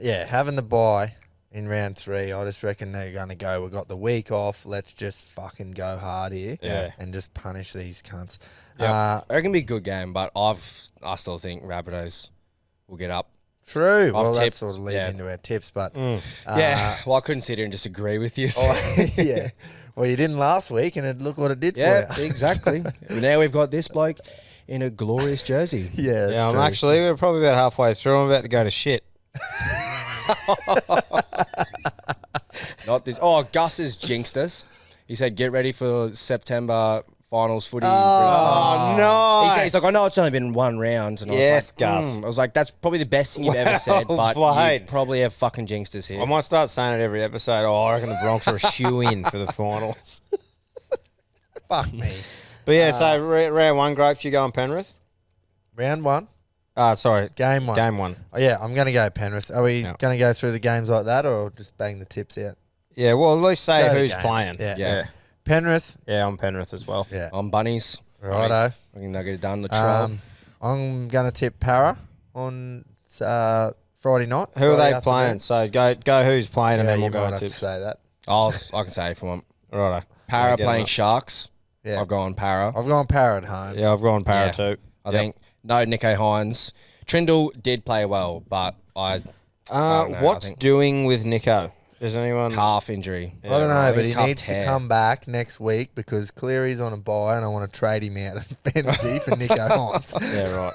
Yeah, having the bye in round 3, I just reckon they're going to go, we've got the week off, let's just fucking go hard here and just punish these cunts. I reckon it'll be a good game. But I still think Rabbitohs will get up. True. Well, tipped, that's sort of leading into our tips, but... Yeah, well, I couldn't sit here and disagree with you. So. yeah. Well, you didn't last week, and look what it did for you. exactly. Now we've got this bloke in a glorious jersey. Yeah, Yeah, that's true. we're probably about halfway through. I'm about to go to shit. Not this. Oh, Gus has jinxed us. He said, "Get ready for September finals footy." in Oh, Brisbane." He's like, "I know it's only been 1 round." And Yes, I was like, Gus. I was like, "That's probably the best thing you've ever said." Well But played. you probably have fucking jinxed us here. I might start saying it every episode. Oh, I reckon the Bronx are a shoe-in for the finals. Fuck me. But yeah, so round 1, Grapes, you go on Penrith? Round 1, Sorry, game 1. game 1. Oh, yeah, I'm going to go Penrith. Are we Yeah. going to go through the games like that or just bang the tips out? Yeah, well, at least say Go to who's games. playing. Yeah. Yeah. Penrith. Yeah, I'm Penrith as well. Yeah. I'm Bunnies. Righto. I think they'll get it done. Latrell. I'm going to tip Para on Friday night. Who are Friday they playing? So go who's playing, and Yeah, then you we'll go might on have to tips. say that. I can say it if I want. Righto. Para Get playing it. Sharks. Yeah. I've gone Para. I've gone Para at home. Yeah, I've gone Para Yeah. too. I think no Nico Hines. Trindle did play well, but I don't know, What's I think- doing with Nico? Does anyone? calf injury. I don't know, I think but it's he calf needs to tear. come back next week because Cleary's on a bye and I want to trade him out of fantasy for Nico Hines. Yeah,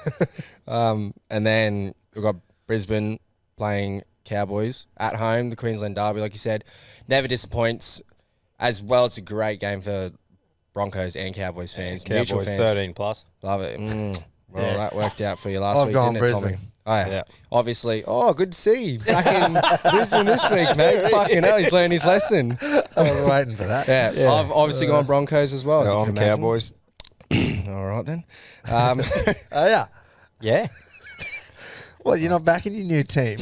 right. And then we've got Brisbane playing Cowboys at home, the Queensland Derby, like you said. Never disappoints. As well, it's a great game for Broncos and Cowboys fans. Neutral Cowboys fans. 13 plus. Love it. Well, Yeah. that worked out for you last I've week, gone didn't it, Tommy? Brisbane. Oh, yeah. Yeah. Obviously. Oh, good to see you. Back in Brisbane this week, mate. Fucking hell, he's learned his lesson. I was waiting for that. Yeah. I've obviously gone Broncos as well. as you I'm can imagine. Cowboys. All right, then. Oh, yeah. Yeah. What, you're not backing your new team?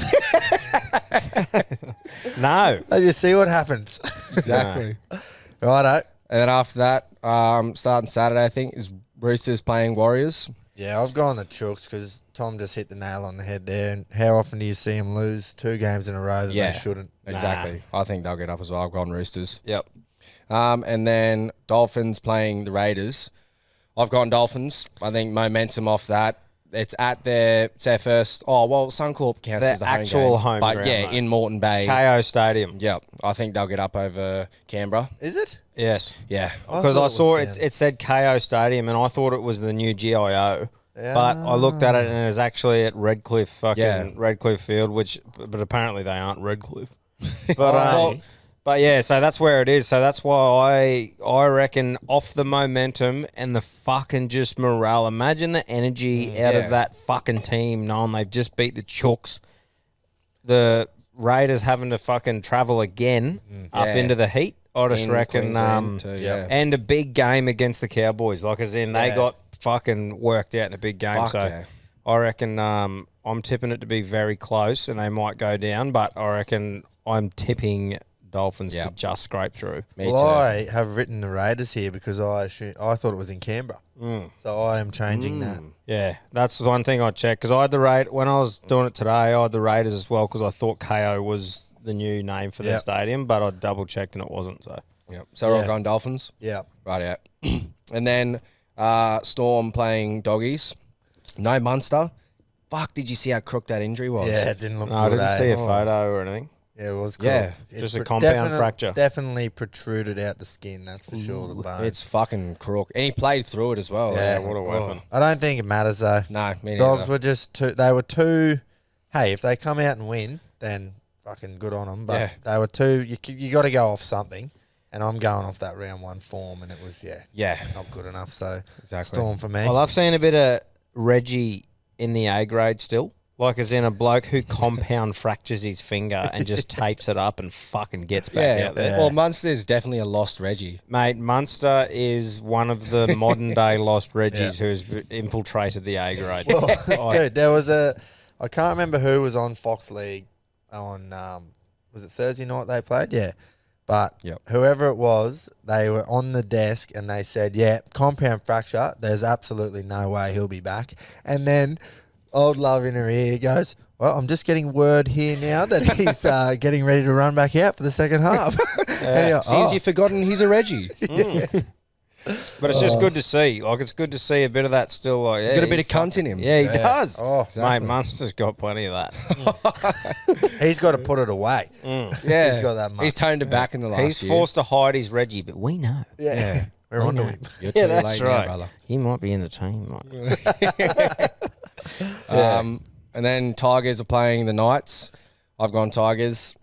No. I just see what happens. Exactly. Righto. And then after that, starting Saturday, I think, is Roosters playing Warriors. Yeah, I've gone the Chooks because Tom just hit the nail on the head there. And how often do you see them lose 2 games in a row that Yeah. they shouldn't? Exactly. I think they'll get up as well. I've gone Roosters. Yep. And then Dolphins playing the Raiders. I've gone Dolphins. I think momentum off that. It's their first. Oh well, Suncorp counts Their as the home actual game. home but ground, yeah, mate. in Moreton Bay. KO Stadium. Yeah, I think they'll get up over Canberra. Is it? Yes. Yeah, Because thought I it saw was down. it said KO Stadium, and I thought it was the new GIO. But I looked at it, and it's actually at Redcliffe, Redcliffe Field, but apparently they aren't Redcliffe. But but yeah, so that's where it is. So that's why I reckon off the momentum and the fucking just morale. Imagine the energy out Yeah. of that fucking team, knowing they've just beat the Chooks. The Raiders having to fucking travel again up Yeah. into the heat. I just In reckon, Queensland too, yeah. and a big game against the Cowboys. Like as in they Yeah. got fucking worked out in a big game. Fuck so yeah. I reckon I'm tipping it to be very close, and they might go down. But I reckon I'm tipping Dolphins to Yep. just scrape through. Me Well, too. I have written the Raiders here because I thought it was in Canberra. So I am changing that. Yeah, that's the one thing I checked because I had the Raid when I was doing it today. I had the Raiders as well because I thought KO was the new name for their Yep. stadium, but I double checked and it wasn't. So Yep. So we're all Yeah. going Dolphins. Yeah. Right out. And then Storm playing Doggies. No Munster. Fuck, did you see how crook that injury was? Yeah, it didn't look no, I good. didn't eh? see a photo or anything. Yeah, it was cool. Yeah, just a compound fracture. Definitely protruded out the skin, that's for sure, the bone. It's fucking crook. And he played through it as well. Yeah, what a weapon. I don't think it matters, though. No, me neither. Dogs were just too... They were too... Hey, if they come out and win, then fucking good on them. But Yeah. they were too... You got to go off something. And I'm going off that round 1 form, and it was, Yeah. not good enough. So, Exactly. Storm for me. Well, I've seen a bit of Reggie in the A grade still. Like as in a bloke who compound fractures his finger and just tapes it up and fucking gets back Yeah. out there. Well, Munster's definitely a lost Reggie. Mate, Munster is one of the modern day lost Reggies who's infiltrated the A grade. Dude, there was a I can't remember who was on Fox League on, was it Thursday night they played? Yeah. But whoever it was, they were on the desk and they said, yeah, compound fracture, there's absolutely no way he'll be back. And then old love in her ear goes, well, I'm just getting word here now that he's getting ready to run back out for the second half. Seems you've forgotten he's a Reggie. But it's just good to see. Like, it's good to see a bit of that still. Like, He's got a bit of cunt in him. Yeah, he does. Oh, Mate, Munster's got plenty of that. He's got to put it away. Yeah. He's got that much. He's toned it back in the last He's year. forced to hide his Reggie, but we know. Yeah. We're onto him. You're Yeah, too that's late now, right. brother. He might be in the team. Mate. And then Tigers are playing the Knights. I've gone Tigers.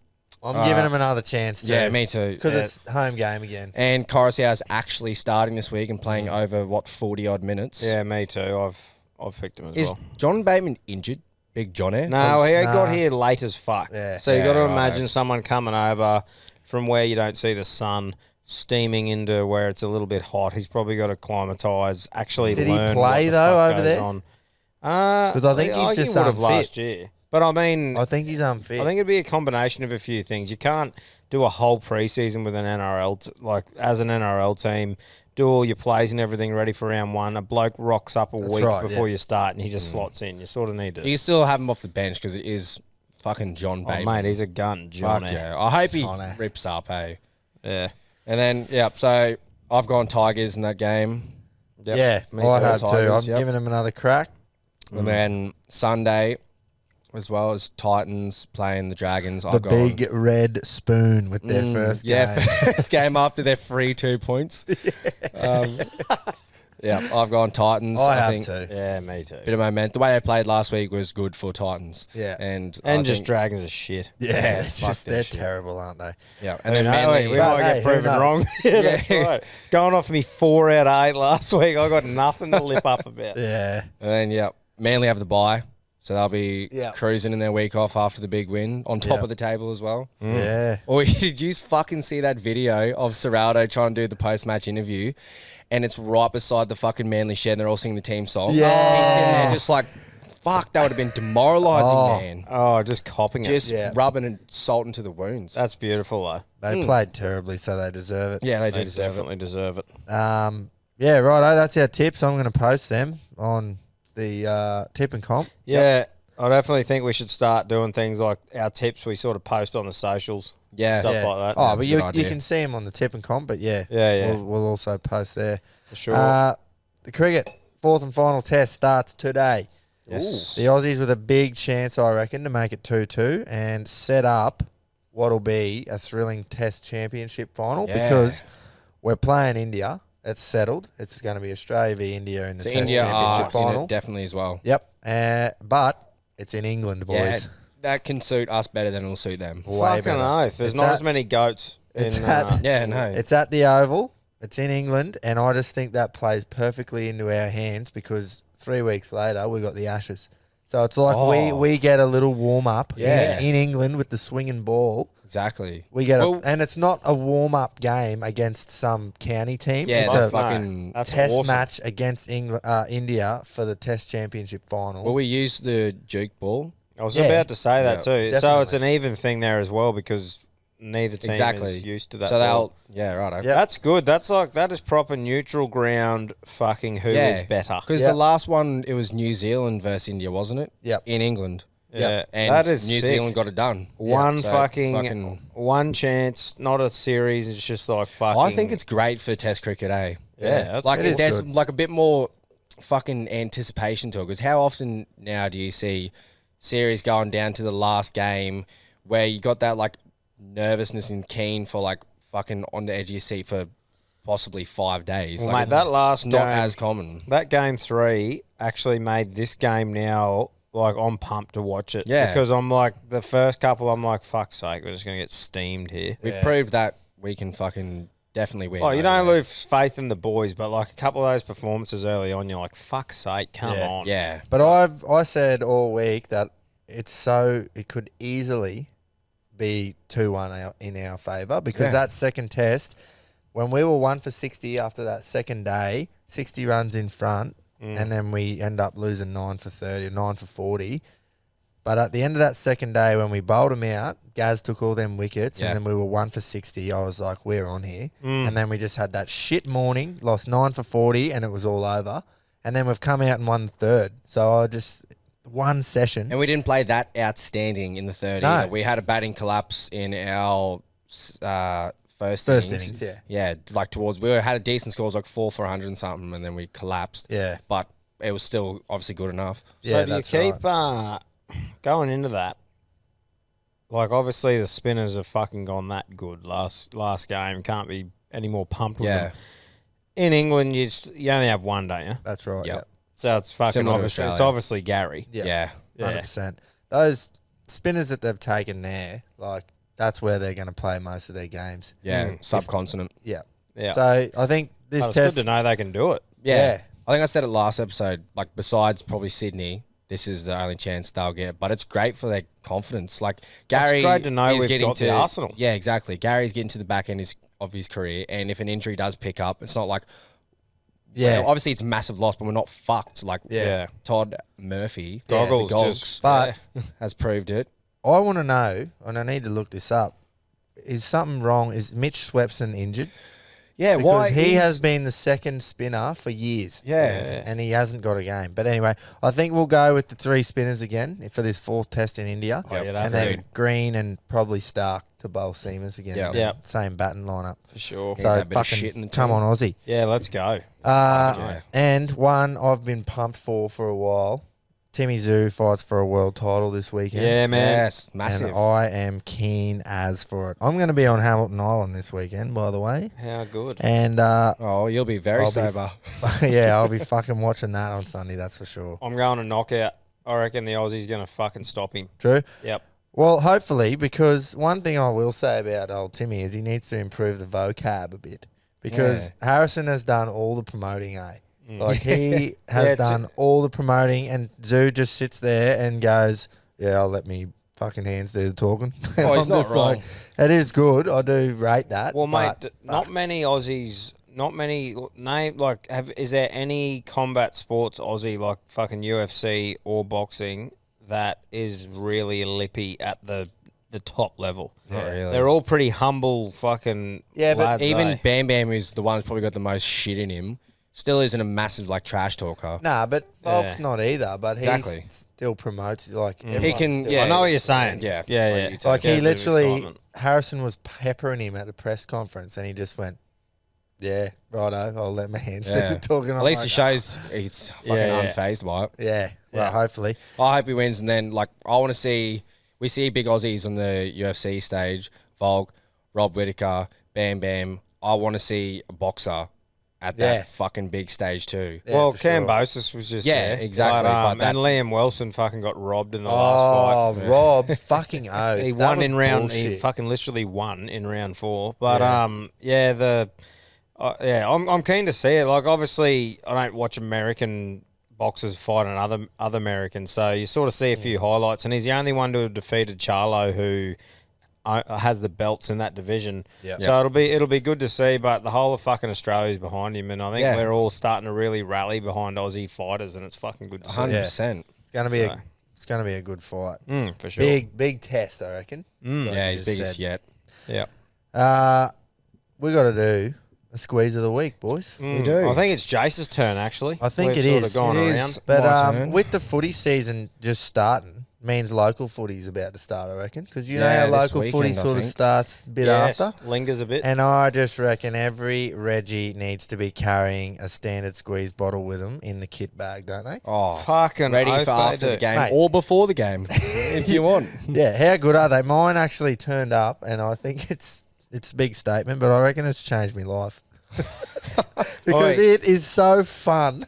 I'm giving him another chance too. Yeah, me too. Because it's home game again. And Coruscant's actually starting this week and playing over, 40-odd minutes. Yeah, me too. I've picked him as Is well. John Bateman injured? Big John Air? No, he got here late as fuck. Yeah. So you got to right. imagine someone coming over from where you don't see the sun, steaming into where it's a little bit hot. He's probably got to climatise. Actually, Did he learn play, what the though, fuck over goes there? on. Because I think he's just he would have unfit. last year. But I mean, I think he's unfit. I think it'd be a combination of a few things. You can't do a whole preseason with an NRL, as an NRL team, do all your plays and everything ready for round one. A bloke rocks up a week right, before yeah. you start and he just slots in. You sort of need to. You still have him off the bench because it is fucking John Oh, Bateman. mate, he's a gun, John. Fuck yeah. I hope he Johnny. rips up, hey. Yeah. And then, so I've gone Tigers in that game. Yep. Yeah, Me I too. have too. Tigers, I'm giving him another crack. And then Sunday, as well as Titans playing the Dragons. The I've gone, big red spoon with their first game. Yeah, first game after their free 2 points. I've gone Titans. I have think too. Yeah, me too. Bit of momentum. The way they played last week was good for Titans. Yeah. And Just think- Dragons are shit. Yeah, fuck just that they're shit. terrible, aren't they? Yeah. And And then then Manly. we But might hey, get who proven knows? wrong. Yeah, that's right. Going off me 4 out of 8 last week. I got nothing to lip up about. Yeah. And then, Manly have the bye. So they'll be Yep. cruising in their week off after the big win, on top Yep. of the table as well. Yeah. Or did you fucking see that video of Serraldo trying to do the post-match interview, and it's right beside the fucking Manly shed, and they're all singing the team song? Yeah. He's sitting there just like, fuck, that would have been demoralising, Oh. man. Oh, just copping Just it. Yeah. rubbing and salt into the wounds. That's beautiful, though. They played terribly, so they deserve it. Yeah, they do They deserve definitely deserve it. Yeah, righto. That's our tips. I'm going to post them on the tip and comp. Yeah, I definitely think we should start doing things like our tips we sort of post on the socials. Yeah. Stuff Yeah. like that. Oh, That's but a you good idea. can see them on the tip and comp, but yeah. Yeah. We'll also post there. For sure. The cricket, fourth and final test starts today. Yes. The Aussies with a big chance, I reckon, to make it 2-2 and set up what'll be a thrilling test championship final Yeah. because we're playing India. It's settled. It's going to be Australia v India in the So test India are championship in final. it definitely as well. Yep. But it's in England, boys. Yeah, that can suit us better than it'll suit them. Way Fucking better. oath. There's It's not at- as many goats it's in. at- Yeah, no. It's at the Oval. It's in England, and I just think that plays perfectly into our hands because 3 weeks later we got the Ashes. So it's like Oh. we get a little warm up Yeah. in England with the swinging ball. Exactly. We get Well- and it's not a warm up game against some county team. Yeah, it's they're a fucking. That's test awesome. match against India for the Test Championship final. Will we use the Duke ball? I was Yeah. about to say that Yeah, too. So definitely. it's an even thing there as well because neither team Exactly. is used to that. So ball. right. Yep. That's good. That is proper neutral ground. Fucking who is better? Because Yep. the last one, it was New Zealand versus India, wasn't it? Yep. In England. Yeah, And that is New sick. Zealand got it done. One So fucking one chance, not a series. It's just like fucking. I think it's great for Test cricket, eh? yeah. That's Like It is there's good. like a bit more fucking anticipation to it. Because how often now do you see series going down to the last game where you got that like nervousness and keen for like fucking on the edge of your seat for possibly 5 days? Well, Like, mate, that it's last not game- as common. that game 3 actually made this game now. Like I'm pumped to watch it. Yeah. Because I'm like the first couple. I'm like fuck's sake, we're just gonna get steamed here. We've Yeah. proved that we can fucking definitely win. Oh, you over don't there. lose faith in the boys, but like a couple of those performances early on, you're like, fuck's sake, come Yeah. on. Yeah. But I said all week that it could easily be 2-1 in our favour because Yeah. that second test, when we were 1 for 60 after that second day, 60 runs in front, and then we end up losing 9 for 30 or 9 for 40. But at the end of that second day, when we bowled them out, Gaz took all them wickets, Yeah. and then we were 1 for 60. I was like, we're on here. And then we just had that shit morning, lost 9 for 40, and it was all over. And then we've come out and won the third. So I just one session. And we didn't play that outstanding in the third No. either. We had a batting collapse in our first innings. Yeah, like we had a decent score, it was like 4 for 100 and something, and then we collapsed. Yeah. But it was still obviously good enough. So Yeah, do you that's keep going into that? Like, obviously, the spinners have fucking gone that good last game. Can't be any more pumped with them. In England, you only have one, don't you? That's right. Yep. Yeah. So it's fucking Similar to obviously. It's Australia. obviously Gary. Yeah. 100%. Those spinners that they've taken there, like, that's where they're going to play most of their games. Yeah. Subcontinent. Yeah. Yeah. So I think this But it's test. good to know they can do it. Yeah. I think I said it last episode. Like, besides probably Sydney, this is the only chance they'll get. But it's great for their confidence. Like, Gary great to know is we've getting got to the Arsenal. Yeah, exactly. Gary's getting to the back end of his career, and if an injury does pick up, it's not like. Yeah. Well, obviously, it's a massive loss, but we're not fucked. Like, Yeah. Todd Murphy, Goggles the just- But has proved it. I want to know, and I need to look this up. Is something wrong? Is Mitch Swepson injured? Yeah, Because he has been the second spinner for years. Yeah. And he hasn't got a game. But anyway, I think we'll go with the 3 spinners again for this 4th test in India. Oh, you'd have and to. then Green and probably Stark to bowl seamers again. Yeah. Yeah. Same batting lineup. For sure. So that bit of fucking shit in the come team. on, Aussie. Yeah, let's go. Yeah. And one I've been pumped for a while. Timmy Zoo fights for a world title this weekend. Yeah, man. Yes, massive. And I am keen as for it. I'm going to be on Hamilton Island this weekend, by the way. How good. And Oh, you'll be very I'll be- sober. yeah, I'll be fucking watching that on Sunday, that's for sure. I'm going to knockout. I reckon the Aussie's going to fucking stop him. True? Yep. Well, hopefully, because one thing I will say about old Timmy is he needs to improve the vocab a bit. Because Harrison has done all the promoting, eh? Like, he has Yeah, done all the promoting, and Zoo just sits there and goes, yeah, I'll let me fucking hands do the talking. And Oh, he's I'm not just wrong. like, it is good. I do rate that. Well, mate, but not many Aussies. Not many name like is there any combat sports Aussie like fucking UFC or boxing that is really lippy at the top level? Not really. They're all pretty humble fucking Yeah, but lads, Even eh? Bam Bam, who's the one who's probably got the most shit in him, still isn't a massive like trash talker. Nah, but Volk's Yeah. not either. But Exactly. he still promotes like He everyone's can, still- yeah. I know what you're saying. Yeah. yeah, Like, yeah. you take Like Yeah, he a bit of literally, excitement. Harrison was peppering him at a press conference, and he just went, "Yeah, righto, I'll let my hands do Yeah. the talking." At I'm least like, it shows he's fucking Yeah. unfazed by it. Yeah, well, Yeah. hopefully. I hope he wins, and then like I want to see we see big Aussies on the UFC stage. Volk, Rob Whittaker, Bam Bam. I want to see a boxer at that Yeah. fucking big stage too. Yeah, Well, for sure. Cambosis was just Yeah, there. exactly, but that- and Liam Wilson fucking got robbed in the last Oh, fight. Rob, fucking oath. He That won was in round. He bullshit. fucking literally won in round 4. But Yeah. I'm keen to see it. Like, obviously, I don't watch American boxers fight another Americans, so you sort of see a few highlights. And he's the only one to have defeated Charlo, who has the belts in that division. Yeah. So it'll be good to see. But the whole of fucking Australia's behind him, and I think Yeah. we're all starting to really rally behind Aussie fighters, and it's fucking good to see. 100%. It's gonna be a good fight. For sure. Big test, I reckon. Like Yeah, you he's just biggest said. yet. Yeah. We got to do a squeeze of the week, boys. We do. I think it's Jace's turn, actually. I think We've it sort is. Of gone It is. around. But My turn. with the footy season just starting, means local footy's about to start, I reckon. Because you know Yeah, how this local footy weekend, I sort of think. starts a bit Yes, after. lingers a bit. And I just reckon every Reggie needs to be carrying a standard squeeze bottle with them in the kit bag, don't they? Oh, Fucking ready oath for they after do. the game Mate. or before the game, if you want. Yeah, how good are they? Mine actually turned up, and I think it's a big statement, but I reckon it's changed my life. Because Oi. it is so fun,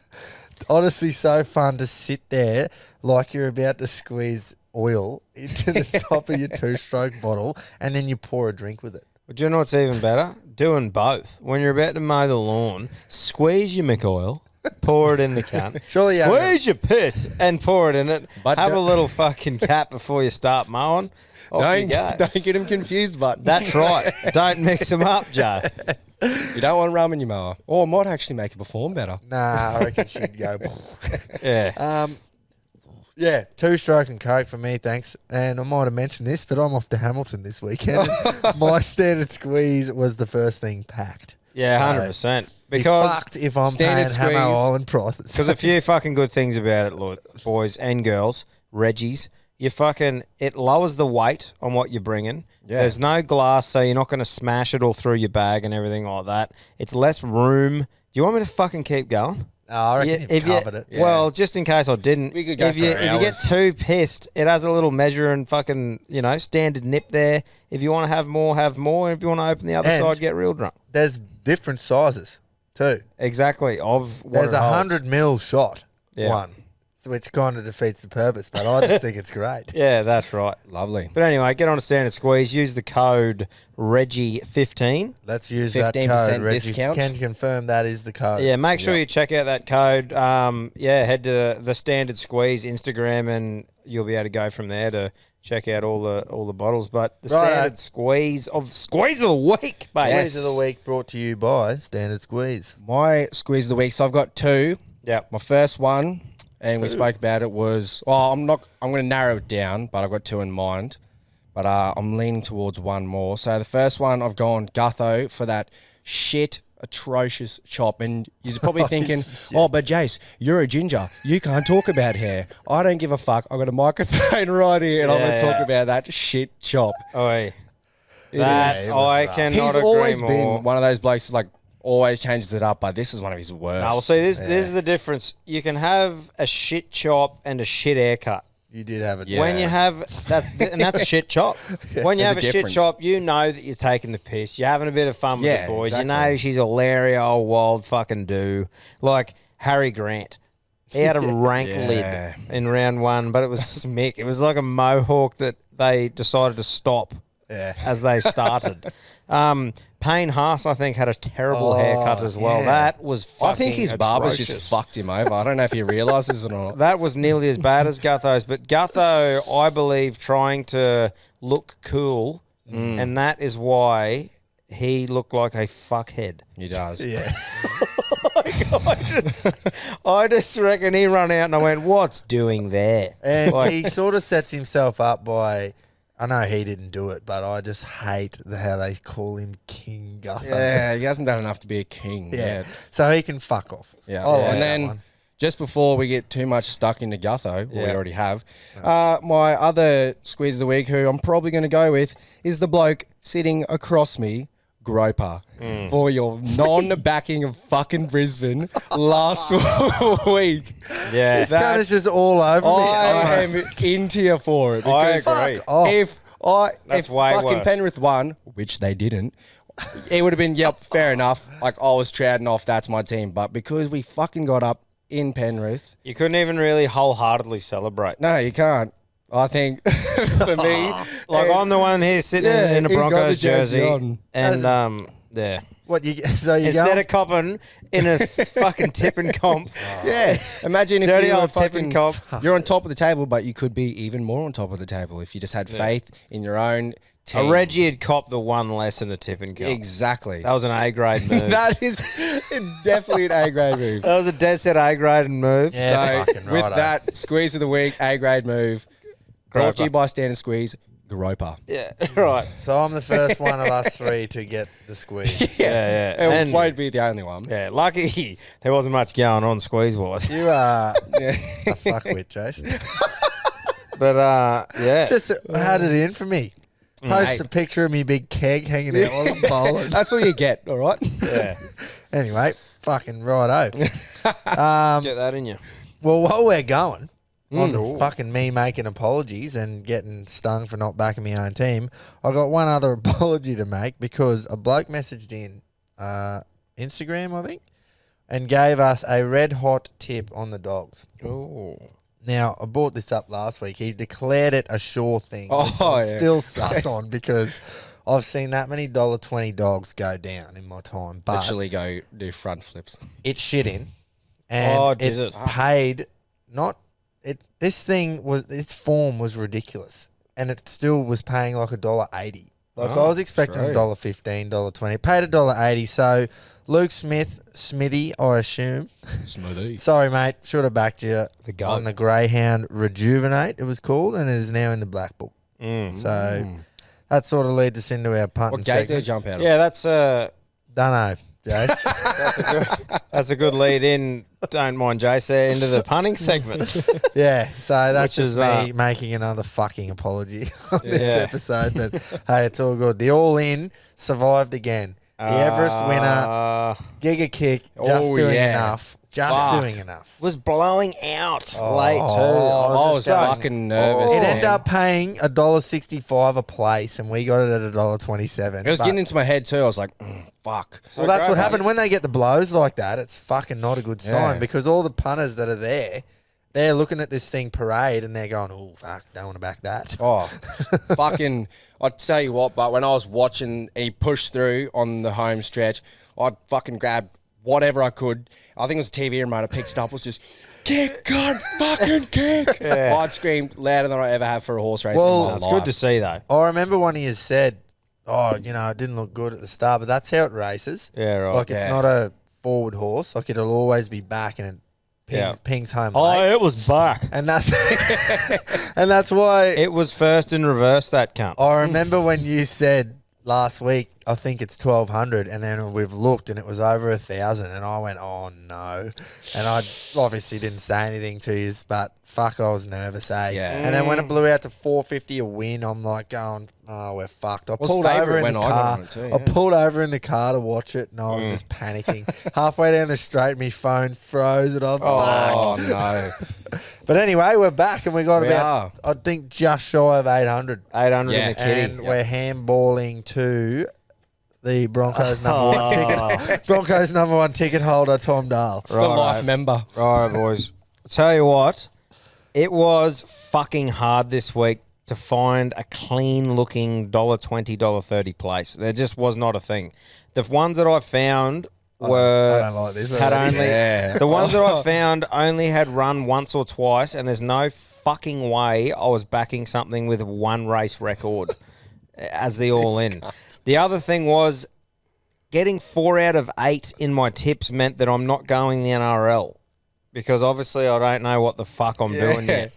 honestly so fun to sit there like you're about to squeeze oil into the top of your 2-stroke bottle, and then you pour a drink with it. But do you know what's even better? Doing both. When you're about to mow the lawn, squeeze your McOil, pour it in the can. Surely you haven't- Squeeze your piss and pour it in it. But Have a don't- little fucking cap before you start mowing. Off you go. Don't get him confused, but That's right. Don't mix them up, Joe. you don't want rum in your mower. Or it might actually make it perform better. Nah, I reckon she'd go. Yeah. Yeah, 2-stroke and Coke for me, thanks. And I might have mentioned this, but I'm off to Hamilton this weekend. My standard squeeze was the first thing packed. Yeah, 100%. Because fucked if I'm standard paying Hammer squeeze. Island prices. Because a few fucking good things about it, Lord, boys and girls. Reggies, it lowers the weight on what you're bringing. Yeah. There's no glass, so you're not going to smash it all through your bag and everything like that. It's less room. Do you want me to fucking keep going? No, I reckon you've covered it. Yeah. Well, just in case I didn't. We could go if you for if you get hours. too pissed, it has a little measure and fucking, standard nip there. If you want to have more, have more. And if you want to open the other And- side, get real drunk. There's different sizes too. Exactly. Of what There's it a holds. 100 mil shot Yeah. one, which kind of defeats the purpose, but I just think it's great. Yeah, that's right. Lovely. But anyway, get on a standard squeeze. Use the code Reggie15. Let's use that 15% code, Reggie. discount. Can you confirm that is the code? Yeah, make sure you check out that code. Head to the Standard Squeeze Instagram, and you'll be able to go from there to check out all the bottles. But the Righto. Standard Squeeze of the Week, mate. Yes. Squeeze of the week brought to you by Standard Squeeze. My squeeze of the week. So I've got two. Yep. My first one, and we spoke about it, was I'm going to narrow it down, but I've got two in mind. But I'm leaning towards one more. So the first one, I've gone Gutho for that shit, atrocious chop. And you're probably thinking, but Jace, you're a ginger. You can't talk about hair. I don't give a fuck. I've got a microphone right here, and I'm going to talk about that shit chop. Oi. It That is. I It was cannot He's agree always more. been one of those blokes like always changes it up, but this is one of his worst. No, well, see, this is the difference. You can have a shit chop and a shit haircut. You did have it. Yeah. When you have that, and that's a shit chop. When you There's have a a shit difference. chop, you know that you're taking the piss. You're having a bit of fun with Yeah, the boys. exactly. You know she's a Larry old wild fucking do. Like Harry Grant. He had a rank Yeah. lid in round one, but it was smick. It was like a mohawk that they decided to stop as they started. Payne Haas, I think, had a terrible haircut as well. yeah. That was fucking I think his barber's atrocious. just fucked him over. I don't know if he realises it or not. That was nearly as bad as Gutho's, but Gutho, I believe, trying to look cool, and that is why he looked like a fuckhead. He does. Yeah. I just reckon he run out and I went, "What's doing there?" And Like- he sort of sets himself up by, I know he didn't do it, but I just hate how they call him King Gutho. Yeah, he hasn't done enough to be a king. Yeah. Yeah. So he can fuck off. Yeah. I like And that then one. just before we get too much stuck into Gutho, we Yeah. already have, my other squeeze of the week, who I'm probably going to go with, is the bloke sitting across me, Groper, for your non-backing of fucking Brisbane last week. Yeah, This gun is just all over me. I am into you for it. I because agree. off. If That's if way fucking worse. Penrith won, which they didn't, it would have been, yep, fair enough. Like, I was trouting off, that's my team. But because we fucking got up in Penrith, you couldn't even really wholeheartedly celebrate. no, you can't. I think for me, Like I'm the one here sitting Yeah, in a he's got the Broncos jersey jersey, on. and yeah. What you? So you Instead go? of copping in a fucking tipping comp, yeah, imagine if Dirty you were old tipping fucking, cop. you're on top of the table, but you could be even more on top of the table if you just had faith in your own a team. Reggie had copped the one less in the tipping comp. Exactly. That was an A grade move. That is definitely an A grade move. That was a dead set A grade move. Yeah, So fucking with righto. that squeeze of the week, A grade move, brought to you by Standard Squeeze, Groper. Yeah, right. So I'm the first one of us three to get the squeeze. Yeah, It And won't be the only one. yeah, lucky there wasn't much going on squeeze wise. You are a fuckwit, Jason. But yeah. Just had it in for me. Post a picture of me big keg hanging out while I'm bowling. That's what you get, all right? yeah. Anyway, fucking righto. Get that in you. Well, while we're going on the Ooh. fucking me making apologies and getting stung for not backing my own team, I got one other apology to make because a bloke messaged in Instagram, I think, and gave us a red hot tip on the dogs. Oh. Now, I brought this up last week. He declared it a sure thing. Oh, which I'm yeah. still sus on because I've seen that many $1.20 dogs go down in my time. But Literally go do front flips. it's shit in. And Oh, did it? paid not it. This thing was its form was ridiculous, and it still was paying like $1.80. Like I was expecting true. $1.15, $1.20. Paid $1.80. So Luke Smithy, I assume. Smoothie. Sorry, mate. Should have backed you The goat. on the Greyhound Rejuvenate, it was called, and it is now in the Black Book. So that sort of leads us into our punting What gate did segment. it jump out of? Yeah, that's Don't know, Jace. that's a good lead in. Don't mind, Jace, into the punting segment. Yeah, so that's Which just is, me making another fucking apology on this episode. But hey, it's all good. The All In survived again. The Everest winner, Giga Kick, just Oh, doing yeah. enough. Just Fuck. doing enough. was blowing out late too. I was just going, fucking nervous. It man. ended up paying $1.65 a place, and we got it at $1.27. It was But- getting into my head too. I was like, fuck. well, that's great, what mate. happened when they get the blows like that. It's fucking not a good sign Yeah. because all the punters that are there, they're looking at this thing parade and they're going, "Oh fuck, don't want to back that." Oh, fucking! I'll tell you what. But when I was watching, he pushed through on the home stretch. I fucking grabbed whatever I could. I think it was a TV remote. I picked it up. Was just kick, God, fucking kick. I'd screamed louder than I ever have for a horse race. Well, in my It's life. good to see though. I remember one of you said, "Oh, you know, it didn't look good at the start, but that's how it races. Yeah, right. Like it's Yeah. not a forward horse. Like it'll always be back and it pings home Oh, late." it was back. And that's and that's why It was first in reverse. That cunt. I remember when you said last week, I think it's 1,200, and then we've looked and it was over 1,000, and I went, "Oh no!" And I obviously didn't say anything to you, but fuck, I was nervous, eh? Yeah. And then when it blew out to 450 a win, I'm like going, "Oh, we're fucked." I Was pulled over favourite in when the I got car. on it too, I yeah. pulled over in the car to watch it, and I was just panicking. Halfway down the straight, my phone froze, and I'm back. Oh no! But anyway, we're back, and we got We about, I think, just shy of 800. 800 Yeah. in the kitty. And we're handballing to the Broncos number one ticket. Broncos number one ticket holder, Tom Dahl. The life member. All right, boys. I'll tell you what, it was fucking hard this week to find a clean-looking $1.20, $1.30 place. There just was not a thing. The ones that I found were I don't like this. had already. only Yeah. the ones that I found only had run once or twice, and there's no fucking way I was backing something with one race record as the all in. The other thing was getting 4 out of 8 in my tips meant that I'm not going the NRL because obviously I don't know what the fuck I'm doing yet.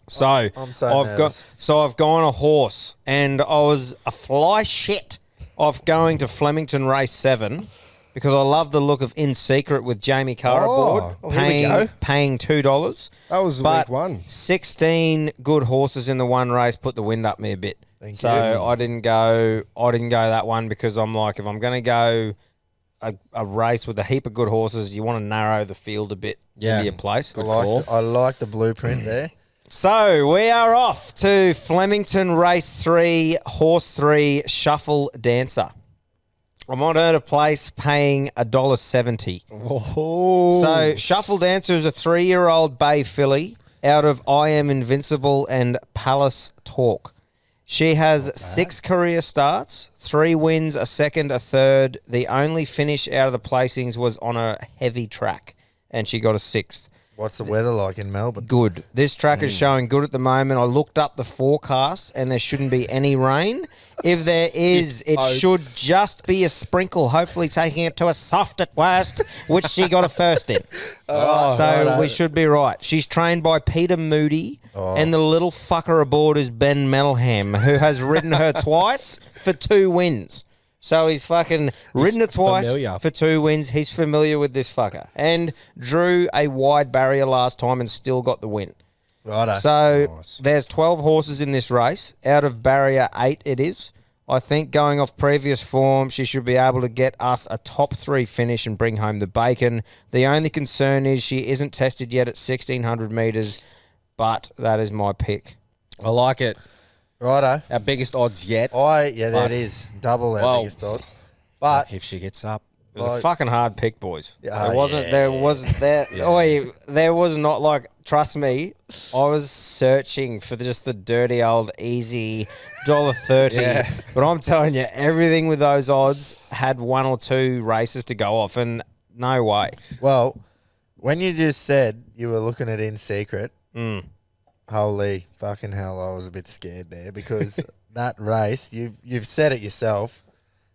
So I'm so nervous. I've gone a horse, and I was a fly shit of going to Flemington race 7 because I love the look of In Secret with Jamie Carr aboard, oh, here we go. paying $2. That was But week one. 16 good horses in the one race put the wind up me a bit. Thank so you. I didn't go that one because I'm like, if I'm going to go a race with a heap of good horses, you want to narrow the field a bit into your place. I like the blueprint there. So we are off to Flemington race 3, horse 3, Shuffle Dancer. I'm on her to place paying $1.70. Oh. So Shuffle Dancer is a 3-year-old bay filly out of I Am Invincible and Palace Talk. She has 6 career starts, 3 wins, a second, a third. The only finish out of the placings was on a heavy track, and she got a 6th. What's the weather like in Melbourne? Good. This track is showing good at the moment. I looked up the forecast, and there shouldn't be any rain. If there is, it should just be a sprinkle, hopefully taking it to a soft at worst, which she got a first in. So we should be right. She's trained by Peter Moody, and the little fucker aboard is Ben Melham, who has ridden her twice for 2 wins. So he's fucking ridden her twice familiar. for 2 wins. He's familiar with this fucker. And drew a wide barrier last time and still got the win. Righto. So there's 12 horses in this race. Out of barrier 8 it is. I think going off previous form, she should be able to get us a top 3 finish and bring home the bacon. The only concern is she isn't tested yet at 1,600 metres, but that is my pick. I like it. Righto. Our biggest odds yet. That is double our Well, biggest odds. But If she gets up. It was a fucking hard pick, boys. Oh, There wasn't. There was there. There was not like. Trust me, I was searching for just the dirty old easy $1.30. Yeah. But I'm telling you, everything with those odds had 1 or 2 races to go off, and no way. well, when you just said you were looking at In Secret, holy fucking hell, I was a bit scared there because that race, you've said it yourself.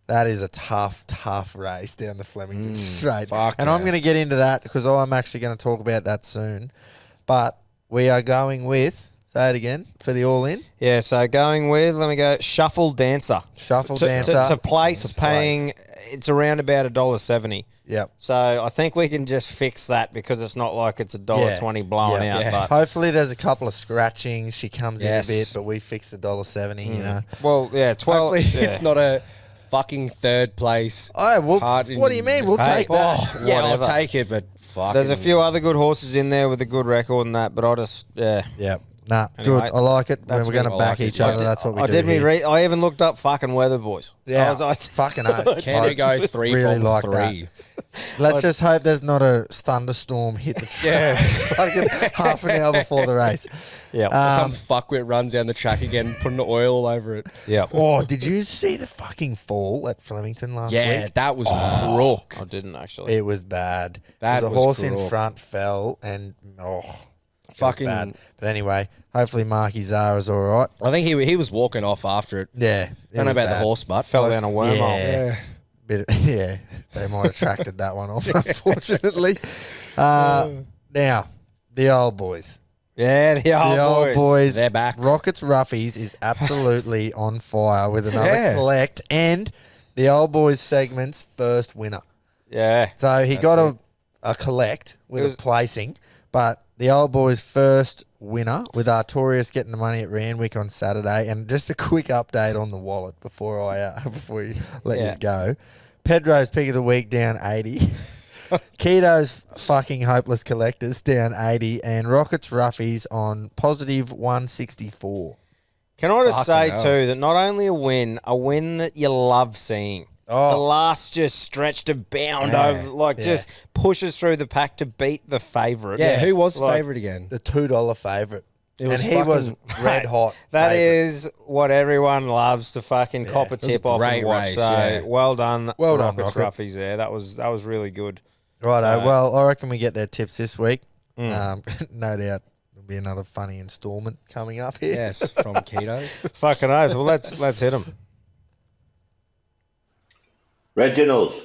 That is a tough race down the Flemington straight. fuck And yeah. I'm going to get into that because I'm actually going to talk about that soon. But we are going with, say it again, for the all-in. Yeah, so going with, let me go, Shuffle Dancer. Shuffle To Dancer. place paying, it's around about $1.70. Yep. So I think we can just fix that because it's not like it's $1.20 blowing out. Yeah. But Hopefully there's a couple of scratchings. She comes Yes. in a bit, but we fixed the $1.70, you know. well, yeah, 12. Hopefully yeah. it's not a fucking third place. Oh, well, Hard what do you mean? We'll Hey. take that. Oh, yeah, Whatever. I'll take it, but fuck. There's a few other good horses in there with a good record and that, but I just Yep. Nah, Anyway, good. I like it. When that's we're going to good. I back like it. each other, I that's what we I do did me here. I even looked up fucking weather, boys. Yeah, I fucking oath. Can we go 3 really from like 3? Let's just hope there's not a thunderstorm hit the track fucking half an hour before the race. Yeah. Some fuckwit runs down the track again, putting oil all over it. Yeah. Oh, did you see the fucking fall at Flemington last Yeah, week? that was crook. I didn't actually. It was bad. That There's a was horse in crook. front fell and it Fucking- was bad. But anyway, hopefully Marky Zara's all right. I think he was walking off after it. Yeah, it Don't know was about bad. the horse butt. Fell down a wormhole. Yeah. Yeah, they might have tracted that one off, unfortunately. Now, the old boys. Yeah, the old boys. They're back. Rockets Roughies is absolutely on fire with another Yeah. collect and the old boys segment's first winner. Yeah. So he got a collect with It was- a placing, but the old boys' first winner with Artorius getting the money at Randwick on Saturday. And just a quick update on the wallet before before you let Yeah. you go. Pedro's pick of the week down 80. Keto's fucking hopeless collectors down 80, and Rockets Roughies on positive 164. Can I just say, Fucking hell. too, that not only a win that you love seeing. Oh. The last just stretch to bound Yeah, over, like yeah. just pushes through the pack to beat the favourite. Yeah, who was the Like, favourite again? The $2 favourite. It was and he was fucking- red hot. That favourite. is what everyone loves to fucking cop a was a tip off great and watch. race, So yeah. well done, Well done, Rockets Rocket. Roughies there. That was really good. Righto. Well, I reckon we get their tips this week. Mm. No doubt there'll be another funny instalment coming up here. Yes, from Keto. Fucking oath. Well, let's hit them. Reginald's.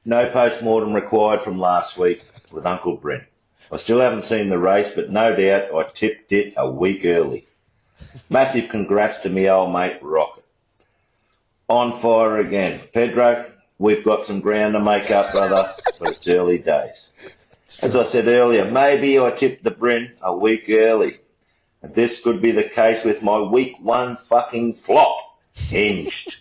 No post-mortem required from last week with Uncle Brent. I still haven't seen the race, but no doubt I tipped it a week early. Massive congrats to me old mate Rocket. On fire again. Pedro, we've got some ground to make up, brother, but it's early days. As I said earlier, maybe I tipped the Bryn a week early. And this could be the case with my week 1 fucking flop. Hinged.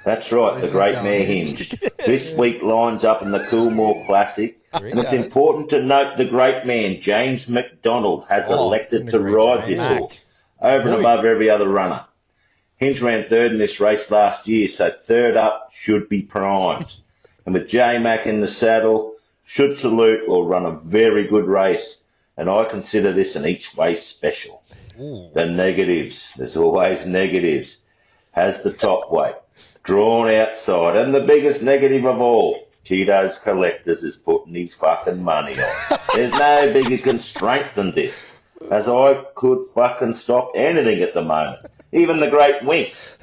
That's right, the great mare Hinged. This week lines up in the Coolmore Classic, and it's important to note the great man, James McDonald, has elected to ride this horse over and above every other runner. Hinge ran third in this race last year, so third up should be primed. And with J-Mac in the saddle, should salute or run a very good race, and I consider this an each-way special. The negatives, there's always negatives, has the top weight, drawn outside, and the biggest negative of all, Tito's Collectors is putting his fucking money on. There's no bigger constraint than this, as I could fucking stop anything at the moment, even the great winks.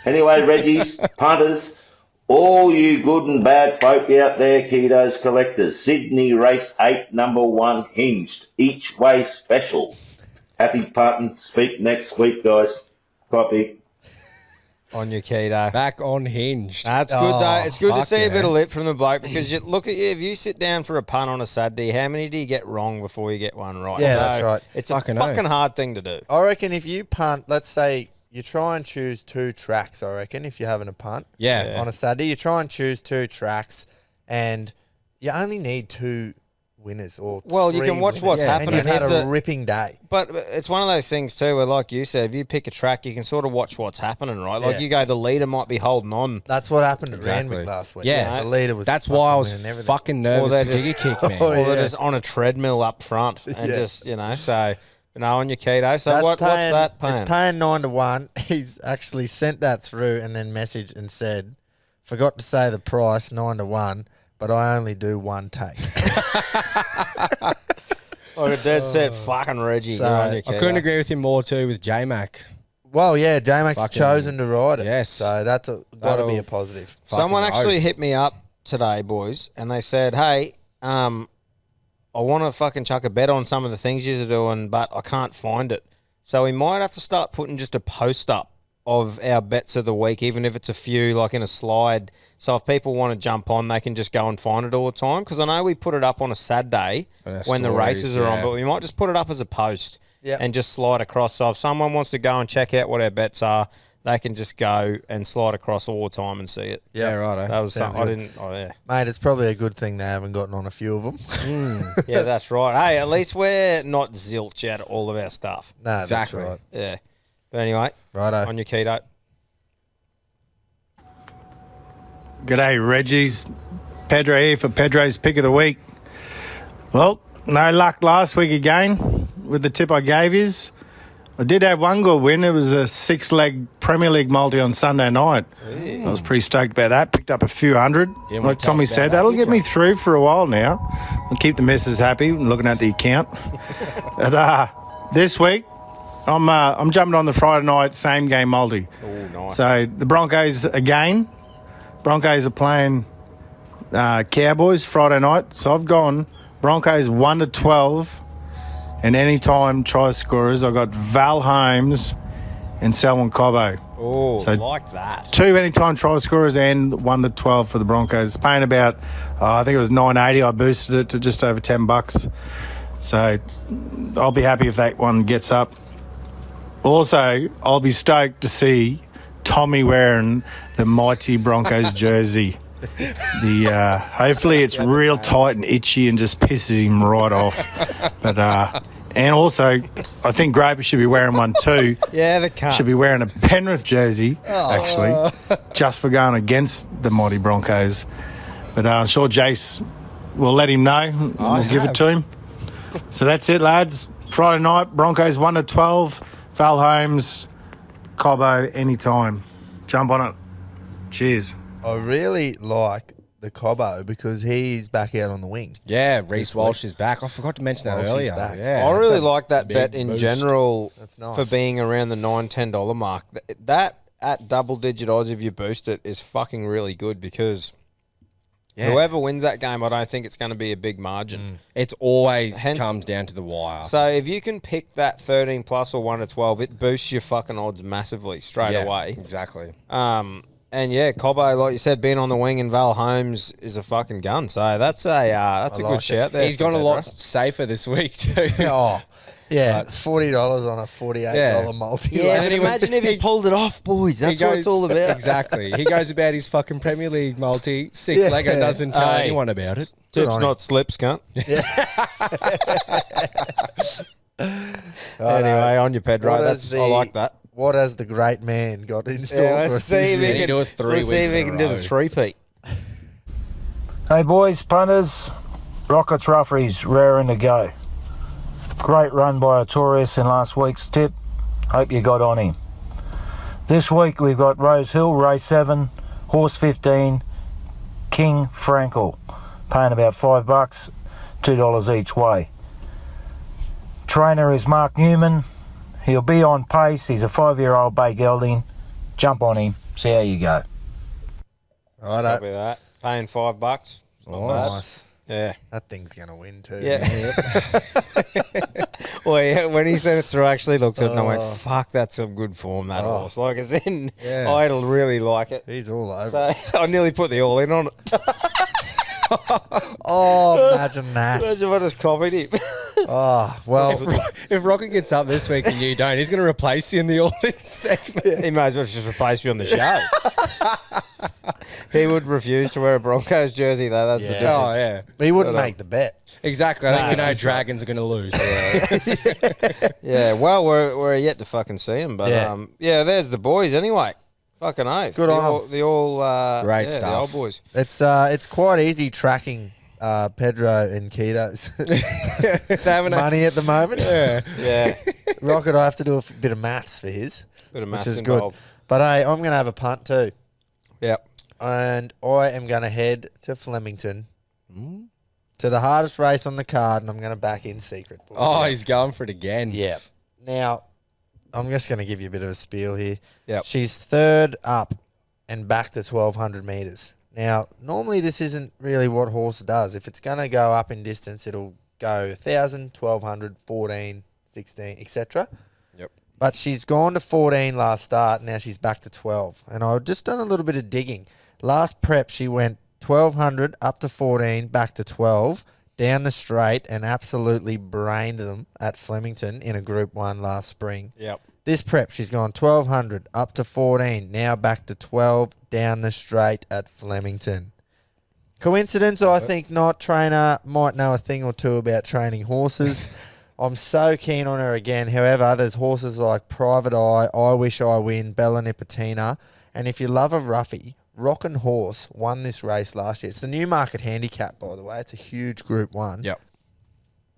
Anyway, Reggies, punters, all you good and bad folk out there, Tito's Collectors, Sydney Race 8, number 1, Hinged, each way special. Happy punting. Speak next week, guys. Copy. On your keto. Back on Hinged. That's good though. It's good to fuck see a yeah. bit of lip from the bloke because you look at you. If you sit down for a punt on a Saturday, how many do you get wrong before you get one right? Yeah, that's right. It's Fucking a fucking oath. hard thing to do. I reckon if you punt, let's say you try and choose 2 tracks, I reckon, if you're having a punt Yeah. on a Saturday, you try and choose 2 tracks and you only need 2 winners or Well, you 3 can watch winners. what's And happening. you've had a The- ripping day. But it's one of those things too, where like you said, if you pick a track, you can sort of watch what's happening, right? Like Yeah. you go, the leader might be holding on, That's what happened at Exactly. Randwick last week. Yeah. The leader was That's why I was fucking winning everything. fucking nervous they're to just- Giga Kick, man. Oh, or yeah. they're just on a treadmill up front and Yeah. just so on your keto. So That's what's that paying? It's paying 9 to 1. He's actually sent that through and then messaged and said, "Forgot to say the price, 9 to 1, but I only do 1 take." Like a dead set fucking Reggie. So, You're on your I keto. couldn't agree with him more too with J-Mac. Well, yeah, J-Mac's Fucking- chosen to ride it. Yes. So that's a got to be a positive. Someone Fucking actually oath. hit me up today, boys, and they said, hey, I want to fucking chuck a bet on some of the things you're doing, but I can't find it. So we might have to start putting just a post up of our bets of the week, even if it's a few, like in a slide. So if people want to jump on, they can just go and find it all the time. Because I know we put it up on a Saturday when the races are on, but we might just put it up as a post and just slide across. So if someone wants to go and check out what our bets are, they can just go and slide across all the time and see it. Yeah, right. That was Sounds something I good. didn't. Oh yeah, Mate, it's probably a good thing they haven't gotten on a few of them. yeah, that's right. Hey, at least we're not zilch out of all of our stuff. No, Exactly. that's right. Yeah, but anyway, Righto. on your keto. G'day, Reggies. Pedro here for Pedro's Pick of the Week. Well, no luck last week again with the tip I gave yous. I did have one good win. It was a 6-leg Premier League multi on Sunday night. I was pretty stoked about that. Picked up a few hundred. Didn't Like want to tell Tommy us about said, that, that'll did get you? me through for a while now. I'll keep the missus happy looking at the account. But, this week, I'm jumping on the Friday night same game multi. Oh, nice. So the Broncos again. Broncos are playing Cowboys Friday night. So I've gone Broncos 1-12, and anytime try scorers, I've got Val Holmes and Selwyn Cobbo. Oh, So- like that. 2 anytime try scorers and 1-12 for the Broncos. It's paying about, I think it was $9.80. I boosted it to just over $10. So I'll be happy if that one gets up. Also, I'll be stoked to see Tommy wearing the mighty Broncos jersey. Hopefully it's real tight and itchy and just pisses him right off. But and also, I think Groper should be wearing one too. Yeah, the cut. Should be wearing a Penrith jersey, actually, just for going against the mighty Broncos. But I'm sure Jace will let him know. We'll give it to him. So that's it, lads. Friday night, Broncos 1-12. Val Holmes, Cobbo, anytime. Jump on it. Cheers. I really like the Cobbo because he's back out on the wing. Yeah, Reece Walsh is back. I forgot to mention that Walsh is earlier. back. Yeah, I that's really a like that big bet in boost. general That's nice. for being around the $9-10 mark. That at double-digit odds if you boost it is fucking really good because whoever wins that game, I don't think it's going to be a big margin. It's always Hence- comes down to the wire. So if you can pick that 13 plus or 1-12, it boosts your fucking odds massively straight Yeah, away. Exactly. And yeah, Cobbo, like you said, being on the wing and Val Holmes is a fucking gun. So that's a like good it. shout there. He's gone a lot safer this week too. Oh, yeah, $40 on a $48 Yeah. multi. Yeah, like, but imagine if he pulled it off, boys. That's He what it's all goes- about. Exactly. He goes about his fucking Premier League multi, six-legger, Yeah. doesn't tell Hey. anyone about it. Good Tips, on not slips, cunt. Righto. Anyway, on your Pedro. What That's has I like that. What has the great man got in store Yeah, for let's us see this if year? he He do it 3 let's see weeks if he in a can do the row. three-peat. Hey boys, punters, Rockets Roughies raring to go. Great run by Artorius in last week's tip. Hope you got on him. This week we've got Rose Hill, race 7, horse 15, King Frankel, paying about $5, $2 each way. Trainer is Mark Newman. He'll be on pace. He's a 5-year-old bay gelding. Jump on him. See how you go. Righto. Copy that. Paying $5. It's not bad. Nice. Yeah. That thing's going to win too. Yeah. Well, yeah, when he sent it through, I actually looked at it and I went, fuck, that's some good form, that horse. Like, as in, Yeah. I'd really like it. He's all over. So I nearly put the all in on it. Oh, imagine that. Imagine if I just copied him. Oh, well, If Rocket gets up this week and you don't, he's going to replace you in the all-in segment. He may as well just replace me on the show. He would refuse to wear a Broncos jersey, though. That's the Yeah. difference. Oh, yeah. he wouldn't make the bet. Exactly. I think we know that's Dragons are going to lose. Yeah, well, we're yet to fucking see him, but Yeah. yeah, there's the boys anyway. Fucking oath. Good the on 'em. all, the all Great yeah, the stuff. old boys. It's quite easy tracking Pedro and Keto's They haven't money at the moment. Yeah. Yeah, Rocket, I have to do a bit of maths for his, bit of which maths is involved. good. But hey, I'm going to have a punt too. Yep. And I am going to head to Flemington to the hardest race on the card, and I'm going to back in Secret. Boys. Oh, he's going for it again. Yeah. Now, I'm just going to give you a bit of a spiel here. Yep. She's third up and back to 1,200 metres. Now, normally this isn't really what horse does. If it's going to go up in distance, it'll go 1,000, 1,200, 14, 16, etc. Yep. But she's gone to 14 last start. Now she's back to 12. And I've just done a little bit of digging. Last prep, she went 1,200 up to 14, back to 12, down the straight, and absolutely brained them at Flemington in a Group 1 last spring. Yep. This prep, she's gone 1,200 up to 14, now back to 12, down the straight at Flemington. Coincidence? I think not. Trainer might know a thing or two about training horses. I'm so keen on her again. However, there's horses like Private Eye, I Wish I Win, Bella Nipotina, and if you love a roughie, Rockin' Horse won this race last year. It's the Newmarket Handicap, by the way. It's a huge Group 1. Yep.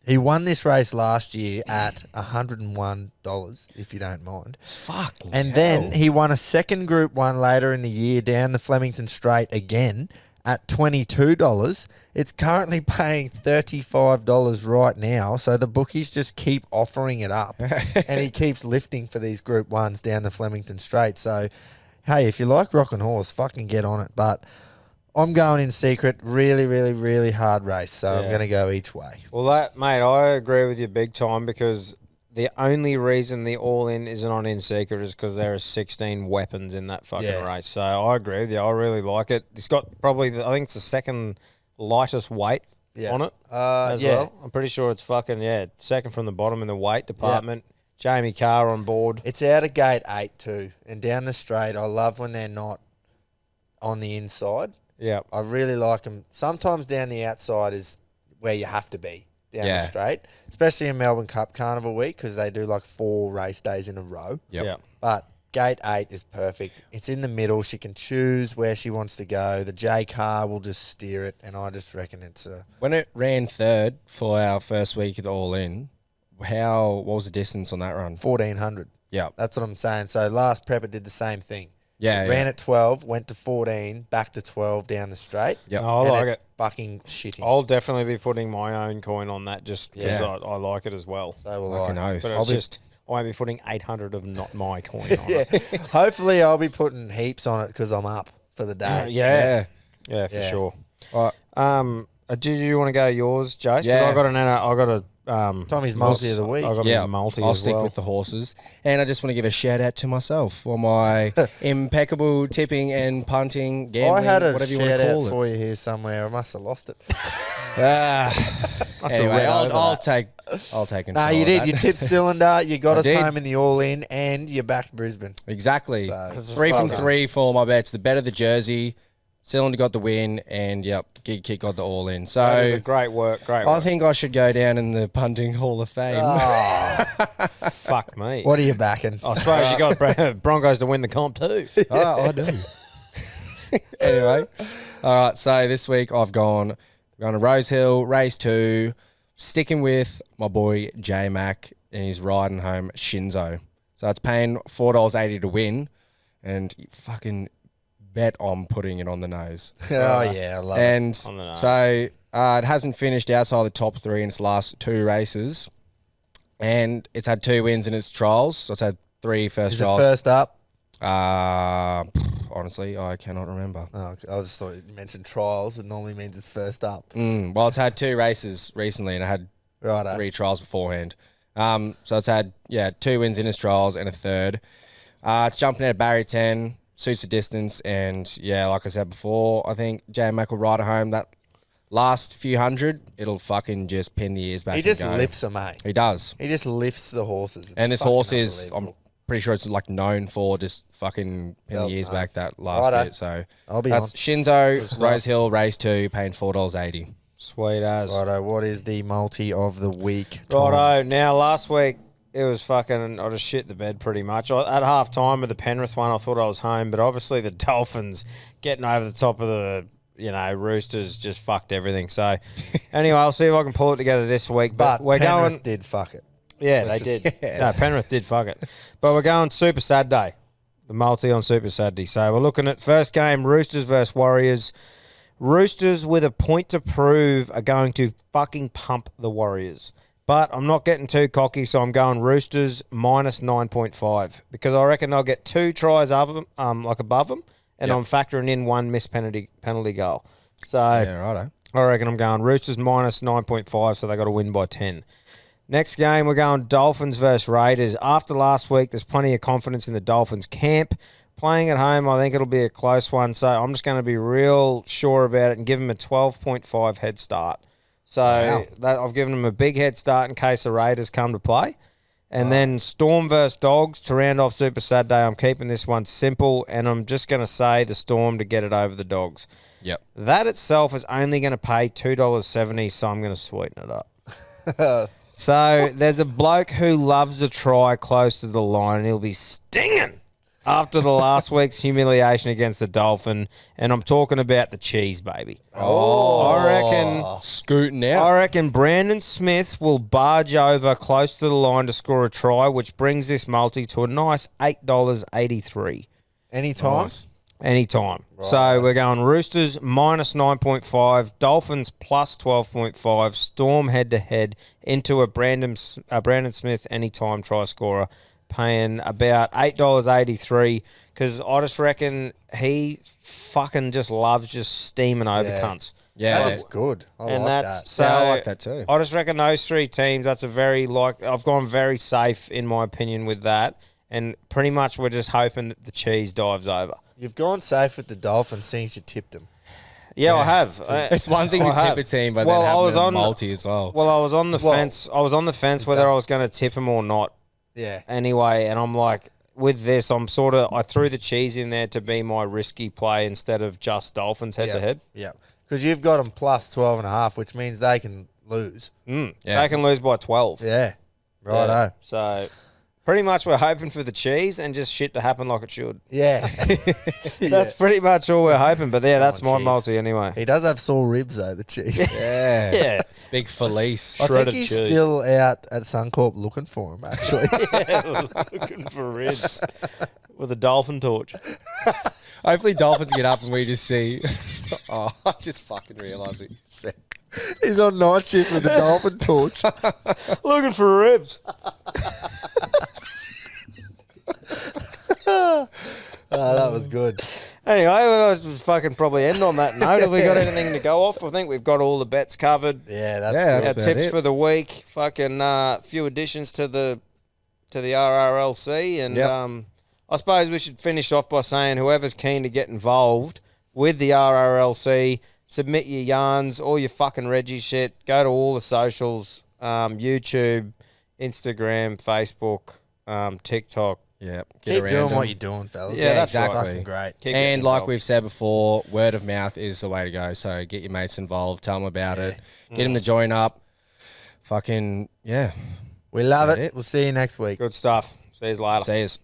He won this race last year at $101, if you don't mind. Fuck. And then he won a second Group 1 later in the year down the Flemington Straight again at $22. It's currently paying $35 right now, so the bookies just keep offering it up. And he keeps lifting for these Group 1s down the Flemington Straight. So, hey, if you like Rockin' Horse, fucking get on it. But I'm going in secret. Really, really, really hard race. So I'm going to go each way. Well, mate, I agree with you big time because the only reason the all-in isn't on in secret is because there are 16 weapons in that fucking race. So I agree with you. I really like it. It's got probably, I think it's the second lightest weight on it as well. I'm pretty sure it's fucking, second from the bottom in the weight department. Jamie Carr on board. It's out of gate 8 too. And down the straight, I love when they're not on the inside. Yeah. I really like them. Sometimes down the outside is where you have to be down the straight, especially in Melbourne Cup Carnival Week because they do like 4 race days in a row. Yep. Yeah. But gate 8 is perfect. It's in the middle. She can choose where she wants to go. The J car will just steer it, and I just reckon it's a... When it ran third for our first week at All In, what was the distance on that run? 1,400. Yeah. That's what I'm saying. So last prep, it did the same thing. Yeah. Ran at 12, went to 14, back to 12 down the straight. Yep. I like it. Fucking shitty. I'll definitely be putting my own coin on that just because I like it as well. So will Fucking I. oath. But I'll it's be- just, I won't be putting 800 of not my coin on it. Hopefully, I'll be putting heaps on it because I'm up for the day. Yeah, for Yeah. sure. All right. Do you want to go yours, Jace? 'Cause Yeah. I got a Tommy's multi of the week. I got Yeah, a multi I'll as stick well. with the horses. And I just want to give a shout out to myself for my impeccable tipping and punting, gambling, I had a whatever you want shout to out call it. for you here somewhere. I must have lost it. Must have Anyway, read over I'll that. take control. No, you of did. that. You tipped cylinder. You got I us did. home in the all-in, and you backed Brisbane. Exactly. So, 3 from fuck 3 for all my bets. The better the jersey, Cylinder got the win, and Gig Kick got the all in. So That was a great work. I think I should go down in the punting Hall of Fame. Fuck me. What are you backing? I suppose you got Broncos to win the comp too. I do. Anyway, all right. So this week I've gone to Rose Hill, race 2, sticking with my boy J Mac, and he's riding home Shinzo. So it's paying $4.80 to win, and you fucking bet I'm putting it on the nose. Oh, yeah, I love it. And On the nose. so it hasn't finished outside the top 3 in its last 2 races, and it's had 2 wins in its trials. So it's had 3 first Is it trials. first up? Honestly, I cannot remember. Oh, okay. I just thought you mentioned trials. It normally means it's first up. Well, it's had 2 races recently, and it had Righto. 3 trials beforehand. So it's had 2 wins in its trials and a third. It's jumping out of barrier 10, suits the distance, and like I said before, I think J Mac will ride it home. That last few hundred, it'll fucking just pin the ears back. He just and go. lifts them, mate. He does. He just lifts the horses. It's And this fucking horse is, I'm unbelievable. pretty sure it's like known for just fucking pin the ears back that last Righto. bit. So I'll be that's on. Shinzo, Rose Hill, race 2, paying $4.80. Sweet as. Righto, what is the multi of the week? Tom? Righto. Now, last week, it was fucking, I just shit the bed pretty much. At half time with the Penrith one, I thought I was home, but obviously the Dolphins getting over the top of the, Roosters just fucked everything. So, anyway, I'll see if I can pull it together this week. But, But we're Penrith going. did fuck it. Yeah, they did. No, Penrith did fuck it. But we're going Super Saturday. The multi on Super Saturday. So, we're looking at first game, Roosters versus Warriors. Roosters with a point to prove are going to fucking pump the Warriors. But I'm not getting too cocky, so I'm going Roosters minus 9.5 because I reckon they'll get 2 tries above them, and Yep. I'm factoring in one missed penalty goal. So Yeah, righto. I reckon I'm going Roosters minus 9.5, so they got to win by 10. Next game, we're going Dolphins versus Raiders. After last week, there's plenty of confidence in the Dolphins camp. Playing at home, I think it'll be a close one, so I'm just going to be real sure about it and give them a 12.5 head start. So I've given them a big head start in case the Raiders come to play. And then Storm versus Dogs to round off Super Saturday. I'm keeping this one simple, and I'm just going to say the Storm to get it over the Dogs. Yep. That itself is only going to pay $2.70, so I'm going to sweeten it up. So there's a bloke who loves a try close to the line, and he'll be stinging after the last week's humiliation against the Dolphin, and I'm talking about the cheese, baby. I reckon Scooting out. I reckon Brandon Smith will barge over close to the line to score a try, which brings this multi to a nice $8.83. Anytime. Nice. Anytime. So we're going Roosters minus 9.5, Dolphins plus 12.5, Storm head-to-head into a Brandon Smith anytime try scorer, paying about $8.83 because I just reckon he fucking just loves just steaming over cunts. Yeah. That is good. I And like that's that. so. Yeah, I like that too. I just reckon those three teams. That's a very I've gone very safe in my opinion with that, and pretty much we're just hoping that the cheese dives over. You've gone safe with the Dolphins since you tipped them. Yeah, I have. It's one thing I to tip have. a team, but Well, then I having was a on- multi as well. Well, I was on the Well, fence. I was on the fence whether I was going to tip them or not. Yeah. Anyway, and I'm like, with this, I threw the cheese in there to be my risky play instead of just Dolphins head to head. Yeah. Because you've got them plus 12.5, which means they can lose. Yeah. They can lose by 12. Yeah. Righto. Yeah. So pretty much we're hoping for the cheese and just shit to happen like it should. Yeah. That's pretty much all we're hoping. But yeah, that's my cheese. multi anyway. He does have sore ribs, though, the cheese. Yeah. Yeah. Big Felice. I think Shredded he's cheese. still out at Suncorp looking for him, actually. Looking for ribs with a dolphin torch. Hopefully Dolphins get up and we just see. Oh, I just fucking realised what you said. He's on night shift with the dolphin torch. Looking for ribs. Oh, that was good. Anyway, we'll just fucking probably end on that note. Have we got anything to go off? I think we've got all the bets covered. Yeah, that's Yeah, good. Our about tips it. for the week. Fucking few additions to the RRLC, and Yep. I suppose we should finish off by saying whoever's keen to get involved with the RRLC, submit your yarns, all your fucking Reggie shit. Go to all the socials, YouTube, Instagram, Facebook, TikTok. Yeah. Keep doing what you're doing, fellas. Yeah, that's exactly. fucking great. Keep getting And like involved. we've said before, word of mouth is the way to go. So get your mates involved, tell them about it, get them to join up. Fucking, yeah. We love That it. it. We'll see you next week. Good stuff. See you later. See yous.